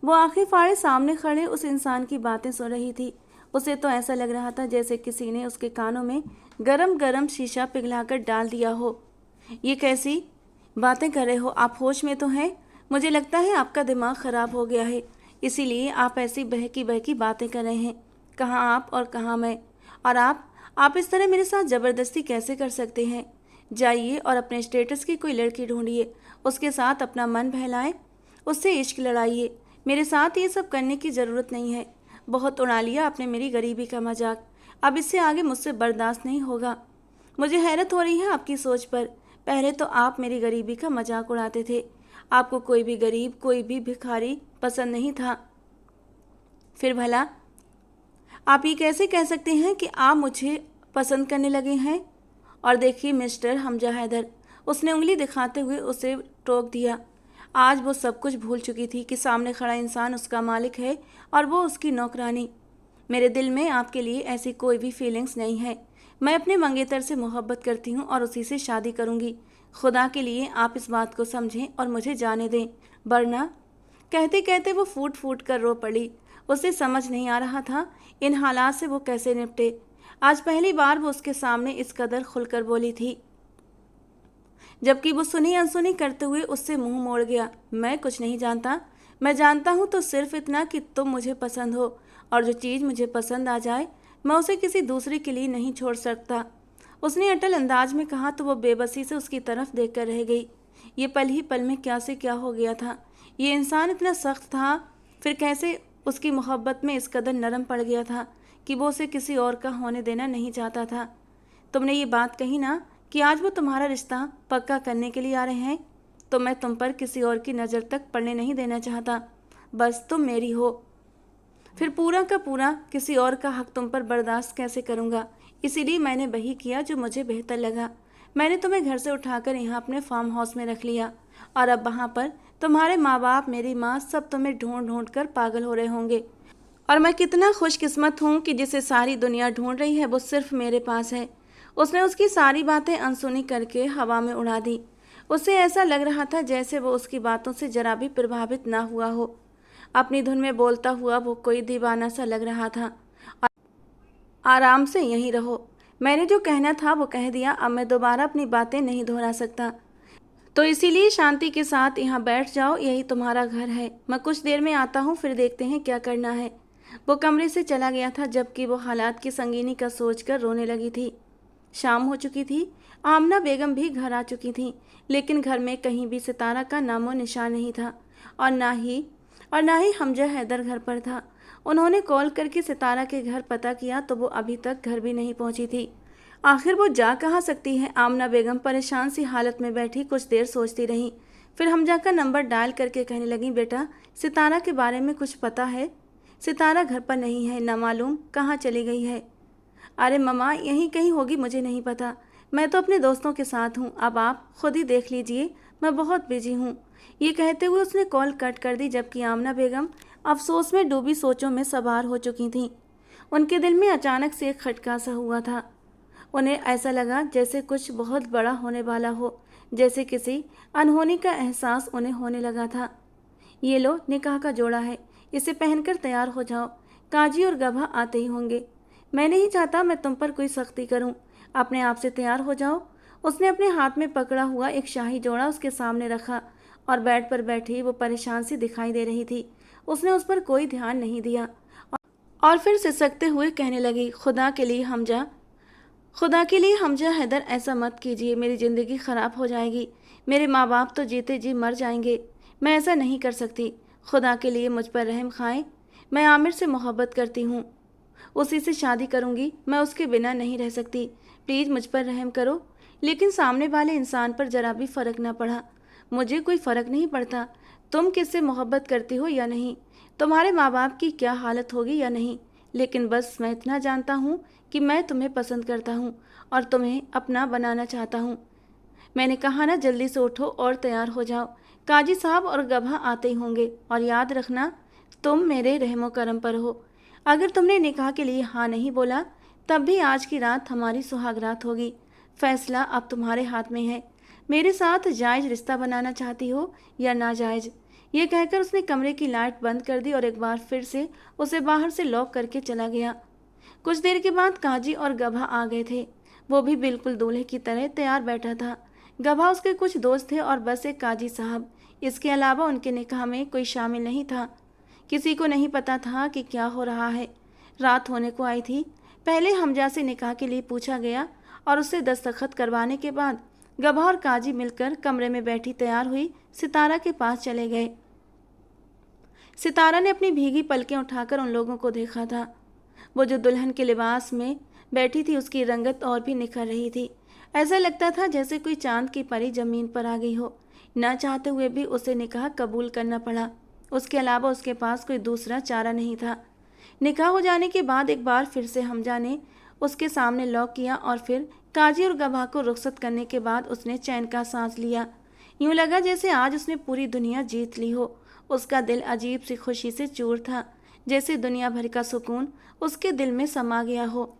वो आंखें फाड़े सामने खड़े उस इंसान की बातें सुन रही थी। उसे तो ऐसा लग रहा था जैसे किसी ने उसके कानों में गरम गरम शीशा पिघलाकर डाल दिया हो। ये कैसी बातें कर रहे हो आप, होश में तो हैं? मुझे लगता है आपका दिमाग ख़राब हो गया है, इसीलिए आप ऐसी बहकी बहकी बातें कर रहे हैं। कहाँ आप और कहाँ मैं। और आप इस तरह मेरे साथ ज़बरदस्ती कैसे कर सकते हैं। जाइए और अपने स्टेटस की कोई लड़की ढूंढिए, उसके साथ अपना मन बहलाएं, उससे इश्क लड़ाइए। मेरे साथ ये सब करने की ज़रूरत नहीं है। बहुत उड़ा लिया आपने मेरी गरीबी का मजाक, अब इससे आगे मुझसे बर्दाश्त नहीं होगा। मुझे हैरत हो रही है आपकी सोच पर। पहले तो आप मेरी गरीबी का मजाक उड़ाते थे, आपको कोई भी गरीब, कोई भी भिखारी पसंद नहीं था। फिर भला आप ये कैसे कह सकते हैं कि आप मुझे पसंद करने लगे हैं। और देखिए मिस्टर हमजा हैदर, उसने उंगली दिखाते हुए उसे टोक दिया। आज वो सब कुछ भूल चुकी थी कि सामने खड़ा इंसान उसका मालिक है और वो उसकी नौकरानी। मेरे दिल में आपके लिए ऐसी कोई भी फीलिंग्स नहीं है। मैं अपने मंगेतर से मोहब्बत करती हूँ और उसी से शादी करूँगी। खुदा के लिए आप इस बात को समझें और मुझे जाने दें, वरना। कहते कहते वो फूट फूट कर रो पड़ी। उसे समझ नहीं आ रहा था इन हालात से वो कैसे निपटे। आज पहली बार वो उसके सामने इस कदर खुलकर बोली थी, जबकि वो सुनी अनसुनी करते हुए उससे मुंह मोड़ गया। मैं कुछ नहीं जानता, मैं जानता हूँ तो सिर्फ इतना कि तुम मुझे पसंद हो, और जो चीज़ मुझे पसंद आ जाए मैं उसे किसी दूसरे के लिए नहीं छोड़ सकता। उसने अटल अंदाज में कहा तो वो बेबसी से उसकी तरफ देखकर रह गई। ये पल ही पल में क्या से क्या हो गया था। ये इंसान इतना सख्त था, फिर कैसे उसकी मोहब्बत में इस कदर नरम पड़ गया था कि वो उसे किसी और का होने देना नहीं चाहता था। तुमने ये बात कही ना कि आज वो तुम्हारा रिश्ता पक्का करने के लिए आ रहे हैं, तो मैं तुम पर किसी और की नज़र तक पड़ने नहीं देना चाहता। बस तुम मेरी हो, फिर पूरा का पूरा किसी और का हक तुम पर बर्दाश्त कैसे करूँगा। इसीलिए मैंने वही किया जो मुझे बेहतर लगा। मैंने तुम्हें घर से उठाकर यहाँ अपने फार्म हाउस में रख लिया, और अब वहाँ पर तुम्हारे माँ बाप, मेरी माँ, सब तुम्हें ढूंढ ढूंढ कर पागल हो रहे होंगे। और मैं कितना खुशकिस्मत हूँ कि जिसे सारी दुनिया ढूंढ रही है वो सिर्फ मेरे पास है। उसने उसकी सारी बातें अनसुनी करके हवा में उड़ा दी। उसे ऐसा लग रहा था जैसे वो उसकी बातों से जरा भी प्रभावित ना हुआ हो। अपनी धुन में बोलता हुआ वो कोई दीवाना सा लग रहा था। और आराम से यहीं रहो, मैंने जो कहना था वो कह दिया, अब मैं दोबारा अपनी बातें नहीं दोहरा सकता, तो इसीलिए शांति के साथ यहाँ बैठ जाओ, यही तुम्हारा घर है। मैं कुछ देर में आता हूँ, फिर देखते हैं क्या करना है। वो कमरे से चला गया था, जबकि वो हालात की संगीनी का सोचकर रोने लगी थी। शाम हो चुकी थी, आमना बेगम भी घर आ चुकी थी, लेकिन घर में कहीं भी सितारा का नामो निशान नहीं था, और ना ही हमजा हैदर घर पर था। उन्होंने कॉल करके सितारा के घर पता किया तो वो अभी तक घर भी नहीं पहुंची थी। आखिर वो जा कहाँ सकती है। आमना बेगम परेशान सी हालत में बैठी कुछ देर सोचती रही, फिर हमजा का नंबर डायल करके कहने लगी, बेटा सितारा के बारे में कुछ पता है? सितारा घर पर नहीं है, ना मालूम कहाँ चली गई है। अरे मम्मा, यहीं कहीं होगी, मुझे नहीं पता। मैं तो अपने दोस्तों के साथ हूँ, अब आप खुद ही देख लीजिए, मैं बहुत बिजी हूँ। ये कहते हुए उसने कॉल कट कर दी, जबकि आमना बेगम अफसोस में डूबी सोचों में सवार हो चुकी थीं। उनके दिल में अचानक से एक खटका सा हुआ था। उन्हें ऐसा लगा जैसे कुछ बहुत बड़ा होने वाला हो, जैसे किसी अनहोनी का एहसास उन्हें होने लगा था। ये लो, निकाह का जोड़ा है, इसे पहनकर तैयार हो जाओ, काजी और गभा आते ही होंगे। मैं नहीं चाहता मैं तुम पर कोई सख्ती करूं, अपने आप से तैयार हो जाओ। उसने अपने हाथ में पकड़ा हुआ एक शाही जोड़ा उसके सामने रखा और बेड पर बैठी वो परेशान सी दिखाई दे रही थी। उसने उस पर कोई ध्यान नहीं दिया और फिर सिसकते हुए कहने लगी, खुदा के लिए हमजा हैदर, ऐसा मत कीजिए, मेरी ज़िंदगी ख़राब हो जाएगी। मेरे माँ बाप तो जीते जी मर जाएंगे। मैं ऐसा नहीं कर सकती। खुदा के लिए मुझ पर रहम खाएं। मैं आमिर से मोहब्बत करती हूँ, उसी से शादी करूँगी। मैं उसके बिना नहीं रह सकती। प्लीज़ मुझ पर रहम करो। लेकिन सामने वाले इंसान पर ज़रा भी फ़र्क ना पड़ा। मुझे कोई फ़र्क नहीं पड़ता तुम किससे मोहब्बत करती हो या नहीं, तुम्हारे माँ बाप की क्या हालत होगी या नहीं, लेकिन बस मैं इतना जानता हूँ कि मैं तुम्हें पसंद करता हूँ और तुम्हें अपना बनाना चाहता हूँ। मैंने कहा ना, जल्दी से उठो और तैयार हो जाओ, काजी साहब और गभा आते ही होंगे। और याद रखना, तुम मेरे रहमो करम पर हो। अगर तुमने निकाह के लिए हाँ नहीं बोला, तब भी आज की रात हमारी सुहाग रात होगी। फैसला अब तुम्हारे हाथ में है। मेरे साथ जायज़ रिश्ता बनाना चाहती हो या नाजायज़। ये कहकर उसने कमरे की लाइट बंद कर दी और एक बार फिर से उसे बाहर से लॉक करके चला गया। कुछ देर के बाद काजी और गभा आ गए थे। वो भी बिल्कुल दूल्हे की तरह तैयार बैठा था। गभा उसके कुछ दोस्त थे और बस एक काजी साहब। इसके अलावा उनके निकाह में कोई शामिल नहीं था। किसी को नहीं पता था कि क्या हो रहा है। रात होने को आई थी। पहले हमजा से निकाह के लिए पूछा गया और उससे दस्तखत करवाने के बाद गभा और काजी मिलकर कमरे में बैठी तैयार हुई सितारा के पास चले गए। सितारा ने अपनी भीगी पलकें उठाकर उन लोगों को देखा था। वो जो दुल्हन के लिबास में बैठी थी, उसकी रंगत और भी निखर रही थी। ऐसा लगता था जैसे कोई चांद की परी जमीन पर आ गई हो। न चाहते हुए भी उसे निकाह कबूल करना पड़ा। उसके अलावा उसके पास कोई दूसरा चारा नहीं था। निकाह हो जाने के बाद एक बार फिर से हमजा ने उसके सामने लॉक किया और फिर काजी और गभा को रुखसत करने के बाद उसने चैन का सांस लिया। यूं लगा जैसे आज उसने पूरी दुनिया जीत ली हो। उसका दिल अजीब सी खुशी से चूर था, जैसे दुनिया भर का सुकून उसके दिल में समा गया हो।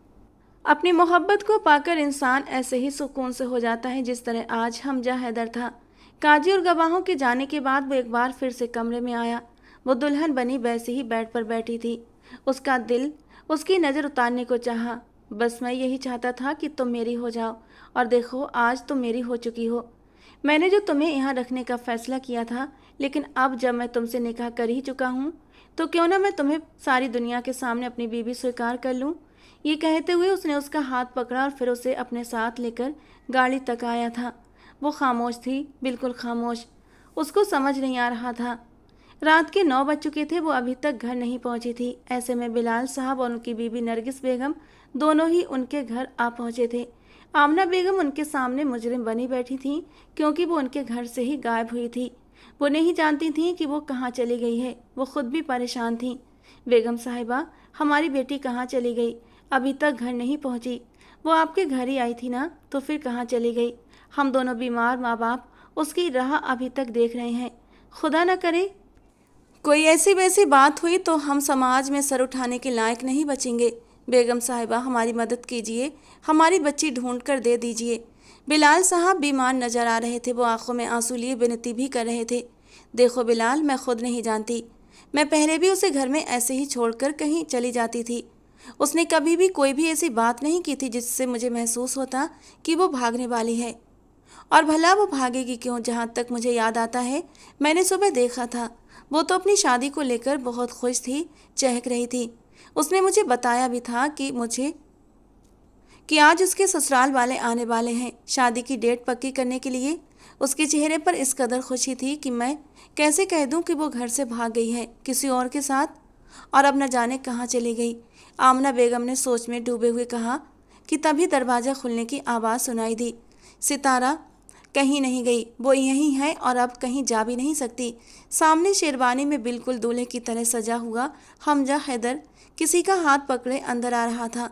अपनी मोहब्बत को पाकर इंसान ऐसे ही सुकून से हो जाता है जिस तरह आज हमजा हैदर था। काजी और गवाहों के जाने के बाद वो एक बार फिर से कमरे में आया। वो दुल्हन बनी वैसे ही बेड पर बैठी थी। उसका दिल उसकी नज़र उतारने को चाहा। बस मैं यही चाहता था कि तुम मेरी हो जाओ, और देखो आज तुम मेरी हो चुकी हो। मैंने जो तुम्हें यहाँ रखने का फैसला किया था, लेकिन अब जब मैं तुमसे निकाह कर ही चुका हूँ, तो क्यों ना मैं तुम्हें सारी दुनिया के सामने अपनी बीवी स्वीकार कर लूँ। ये कहते हुए उसने उसका हाथ पकड़ा और फिर उसे अपने साथ लेकर गाड़ी तक आया था। वो खामोश थी, बिल्कुल खामोश। उसको समझ नहीं आ रहा था। रात के 9 बज चुके थे। वो अभी तक घर नहीं पहुंची थी। ऐसे में बिलाल साहब और उनकी बीबी नरगिस बेगम दोनों ही उनके घर आ पहुंचे थे। आमना बेगम उनके सामने मुजरिम बनी बैठी थीं, क्योंकि वो उनके घर से ही गायब हुई थी। वो नहीं जानती थीं कि वो कहाँ चली गई है। वो खुद भी परेशान थीं। बेगम साहिबा, हमारी बेटी कहाँ चली गई? अभी तक घर नहीं पहुंची। वो आपके घर ही आई थी ना, तो फिर कहाँ चली गई? हम दोनों बीमार माँ बाप उसकी राह अभी तक देख रहे हैं। खुदा न करे कोई ऐसी वैसी बात हुई तो हम समाज में सर उठाने के लायक नहीं बचेंगे। बेगम साहिबा, हमारी मदद कीजिए, हमारी बच्ची ढूंढ कर दे दीजिए। बिलाल साहब बीमार नजर आ रहे थे। वो आंखों में आंसू लिए विनती भी कर रहे थे। देखो बिलाल, मैं खुद नहीं जानती। मैं पहले भी उसे घर में ऐसे ही छोड़कर कहीं चली जाती थी। उसने कभी भी कोई भी ऐसी बात नहीं की थी जिससे मुझे महसूस होता कि वो भागने वाली है। और भला वो भागेगी क्यों? जहाँ तक मुझे याद आता है, मैंने सुबह देखा था, वो तो अपनी शादी को लेकर बहुत खुश थी, चहक रही थी। उसने मुझे बताया भी था कि आज उसके ससुराल वाले आने वाले हैं शादी की डेट पक्की करने के लिए। उसके चेहरे पर इस कदर खुशी थी कि मैं कैसे कह दूं कि वो घर से भाग गई है किसी और के साथ, और अब न जाने कहाँ चली गई। आमना बेगम ने सोच में डूबे हुए कहा कि तभी दरवाज़ा खुलने की आवाज़ सुनाई दी। सितारा कहीं नहीं गई, वो यहीं है और अब कहीं जा भी नहीं सकती। सामने शेरवानी में बिल्कुल दूल्हे की तरह सजा हुआ हमजा हैदर किसी का हाथ पकड़े अंदर आ रहा था।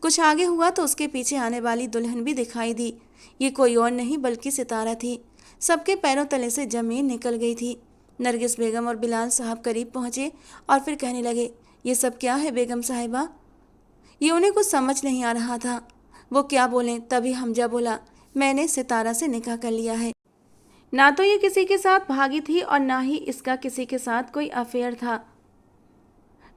कुछ आगे हुआ तो उसके पीछे आने वाली दुल्हन भी दिखाई दी। ये कोई और नहीं बल्कि सितारा थी। सबके पैरों तले से जमीन निकल गई थी। नरगिस बेगम और बिलाल साहब करीब पहुंचे और फिर कहने लगे, ये सब क्या है बेगम साहिबा? ये उन्हें कुछ समझ नहीं आ रहा था। वो क्या बोलें, तभी हमजा बोला, मैंने सितारा से निकाह कर लिया है। ना तो ये किसी के साथ भागी थी और ना ही इसका किसी के साथ कोई अफेयर था।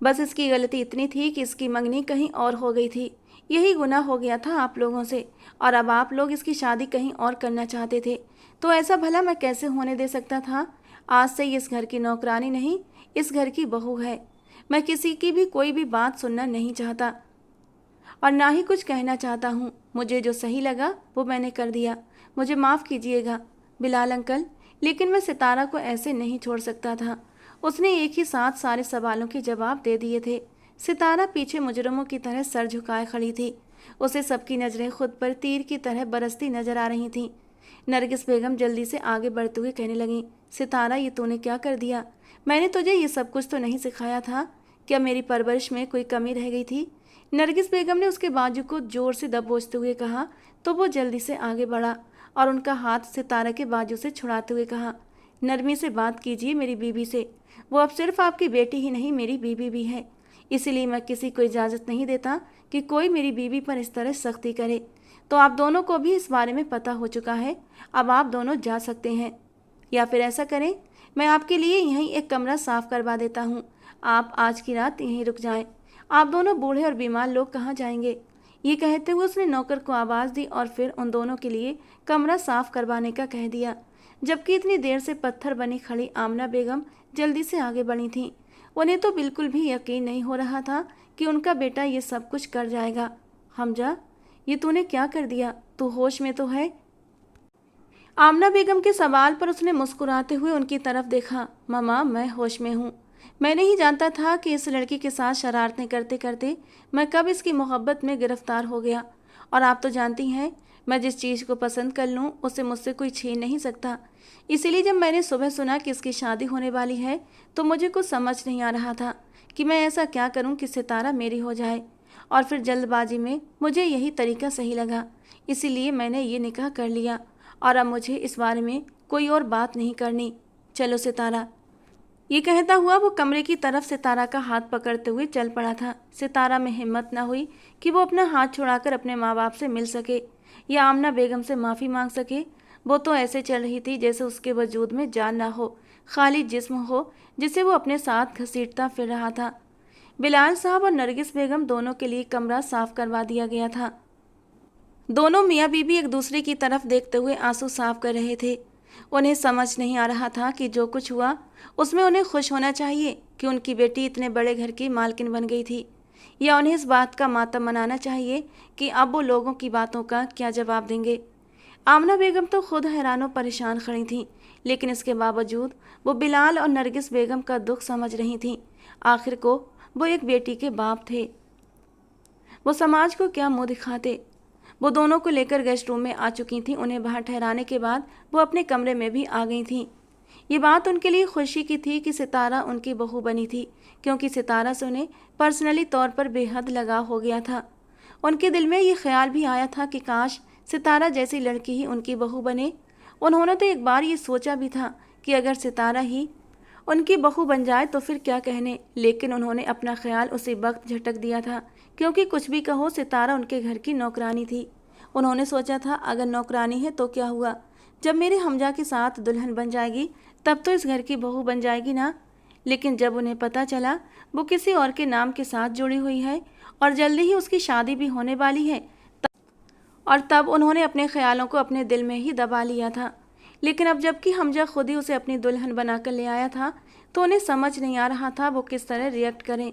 बस इसकी गलती इतनी थी कि इसकी मंगनी कहीं और हो गई थी। यही गुनाह हो गया था आप लोगों से, और अब आप लोग इसकी शादी कहीं और करना चाहते थे, तो ऐसा भला मैं कैसे होने दे सकता था? आज से इस घर की नौकरानी नहीं, इस घर की बहू है। मैं किसी की भी कोई भी बात सुनना नहीं चाहता और ना ही कुछ कहना चाहता हूँ। मुझे जो सही लगा वो मैंने कर दिया। मुझे माफ़ कीजिएगा बिलाल अंकल, लेकिन मैं सितारा को ऐसे नहीं छोड़ सकता था। उसने एक ही साथ सारे सवालों के जवाब दे दिए थे। सितारा पीछे मुजरमों की तरह सर झुकाए खड़ी थी। उसे सबकी नज़रें खुद पर तीर की तरह बरसती नजर आ रही थीं। नरगिस बेगम जल्दी से आगे बढ़ते हुए कहने लगी, सितारा ये तूने क्या कर दिया? मैंने तुझे ये सब कुछ तो नहीं सिखाया था। क्या मेरी परवरिश में कोई कमी रह गई थी? नरगिस बेगम ने उसके बाजू को जोर से दबोचते हुए कहा तो वो जल्दी से आगे बढ़ा और उनका हाथ सितारा के बाजू से छुड़ाते हुए कहा, नरमी से बात कीजिए मेरी बीबी से। वो अब सिर्फ आपकी बेटी ही नहीं, मेरी बीबी भी है। इसीलिए मैं किसी को इजाज़त नहीं देता कि कोई मेरी बीबी पर इस तरह सख्ती करे। तो आप दोनों को भी इस बारे में पता हो चुका है। अब आप दोनों जा सकते हैं, या फिर ऐसा करें, मैं आपके लिए यहीं एक कमरा साफ़ करवा देता हूँ। आप आज की रात यहीं रुक जाएं। आप दोनों बूढ़े और बीमार लोग कहाँ जाएंगे? ये कहते हुए उसने नौकर को आवाज़ दी और फिर उन दोनों के लिए कमरा साफ़ करवाने का कह दिया। जबकि इतनी देर से पत्थर बनी खड़ी आमना बेगम जल्दी से आगे बढ़ी थीं। उन्हें तो बिल्कुल भी यकीन नहीं हो रहा था कि उनका बेटा ये सब कुछ कर जाएगा। हमजा, ये तूने क्या कर दिया? तू होश में तो है? आमना बेगम के सवाल पर उसने मुस्कुराते हुए उनकी तरफ देखा। मामा, मैं होश में हूँ। मैं नहीं जानता था कि इस लड़की के साथ शरारतें करते करते मैं कब इसकी मोहब्बत में गिरफ्तार हो गया। और आप तो जानती हैं, मैं जिस चीज़ को पसंद कर लूँ उसे मुझसे कोई छीन नहीं सकता। इसीलिए जब मैंने सुबह सुना कि इसकी शादी होने वाली है तो मुझे कुछ समझ नहीं आ रहा था कि मैं ऐसा क्या करूँ कि सितारा मेरी हो जाए। और फिर जल्दबाजी में मुझे यही तरीका सही लगा, इसीलिए मैंने ये निकाह कर लिया। और अब मुझे इस बारे में कोई और बात नहीं करनी। चलो सितारा। ये कहता हुआ वो कमरे की तरफ सितारा का हाथ पकड़ते हुए चल पड़ा था। सितारा में हिम्मत न हुई कि वो अपना हाथ छुड़ाकर अपने माँ बाप से मिल सके या आमना बेगम से माफ़ी मांग सके। वो तो ऐसे चल रही थी जैसे उसके वजूद में जान ना हो, खाली जिस्म हो जिसे वो अपने साथ घसीटता फिर रहा था। बिलाल साहब और नरगिस बेगम दोनों के लिए कमरा साफ करवा दिया गया था। दोनों मियाँ बीबी एक दूसरे की तरफ देखते हुए आंसू साफ कर रहे थे। उन्हें समझ नहीं आ रहा था कि जो कुछ हुआ उसमें उन्हें खुश होना चाहिए कि उनकी बेटी इतने बड़े घर की मालकिन बन गई थी, या उन्हें इस बात का मातम मनाना चाहिए कि अब वो लोगों की बातों का क्या जवाब देंगे। आमना बेगम तो खुद हैरान और परेशान खड़ी थीं, लेकिन इसके बावजूद वो बिलाल और नरगिस बेगम का दुख समझ रही थीं। आखिर को वो एक बेटी के बाप थे, वो समाज को क्या मुँह दिखाते। वो दोनों को लेकर गेस्ट रूम में आ चुकी थीं। उन्हें बाहर ठहराने के बाद वो अपने कमरे में भी आ गई थीं। ये बात उनके लिए खुशी की थी कि सितारा उनकी बहू बनी थी, क्योंकि सितारा से उन्हें पर्सनली तौर पर बेहद लगाव हो गया था। उनके दिल में ये ख्याल भी आया था कि काश सितारा जैसी लड़की ही उनकी बहू बने। उन्होंने तो एक बार ये सोचा भी था कि अगर सितारा ही उनकी बहू बन जाए तो फिर क्या कहने, लेकिन उन्होंने अपना ख्याल उसी वक्त झटक दिया था, क्योंकि कुछ भी कहो सितारा उनके घर की नौकरानी थी। उन्होंने सोचा था अगर नौकरानी है तो क्या हुआ, जब मेरे हमजा के साथ दुल्हन बन जाएगी तब तो इस घर की बहू बन जाएगी ना। लेकिन जब उन्हें पता चला वो किसी और के नाम के साथ जुड़ी हुई है और जल्दी ही उसकी शादी भी होने वाली है, तब उन्होंने अपने ख्यालों को अपने दिल में ही दबा लिया था। लेकिन अब जबकि हमजा खुद ही उसे अपनी दुल्हन बनाकर ले आया था तो उन्हें समझ नहीं आ रहा था वो किस तरह रिएक्ट करें।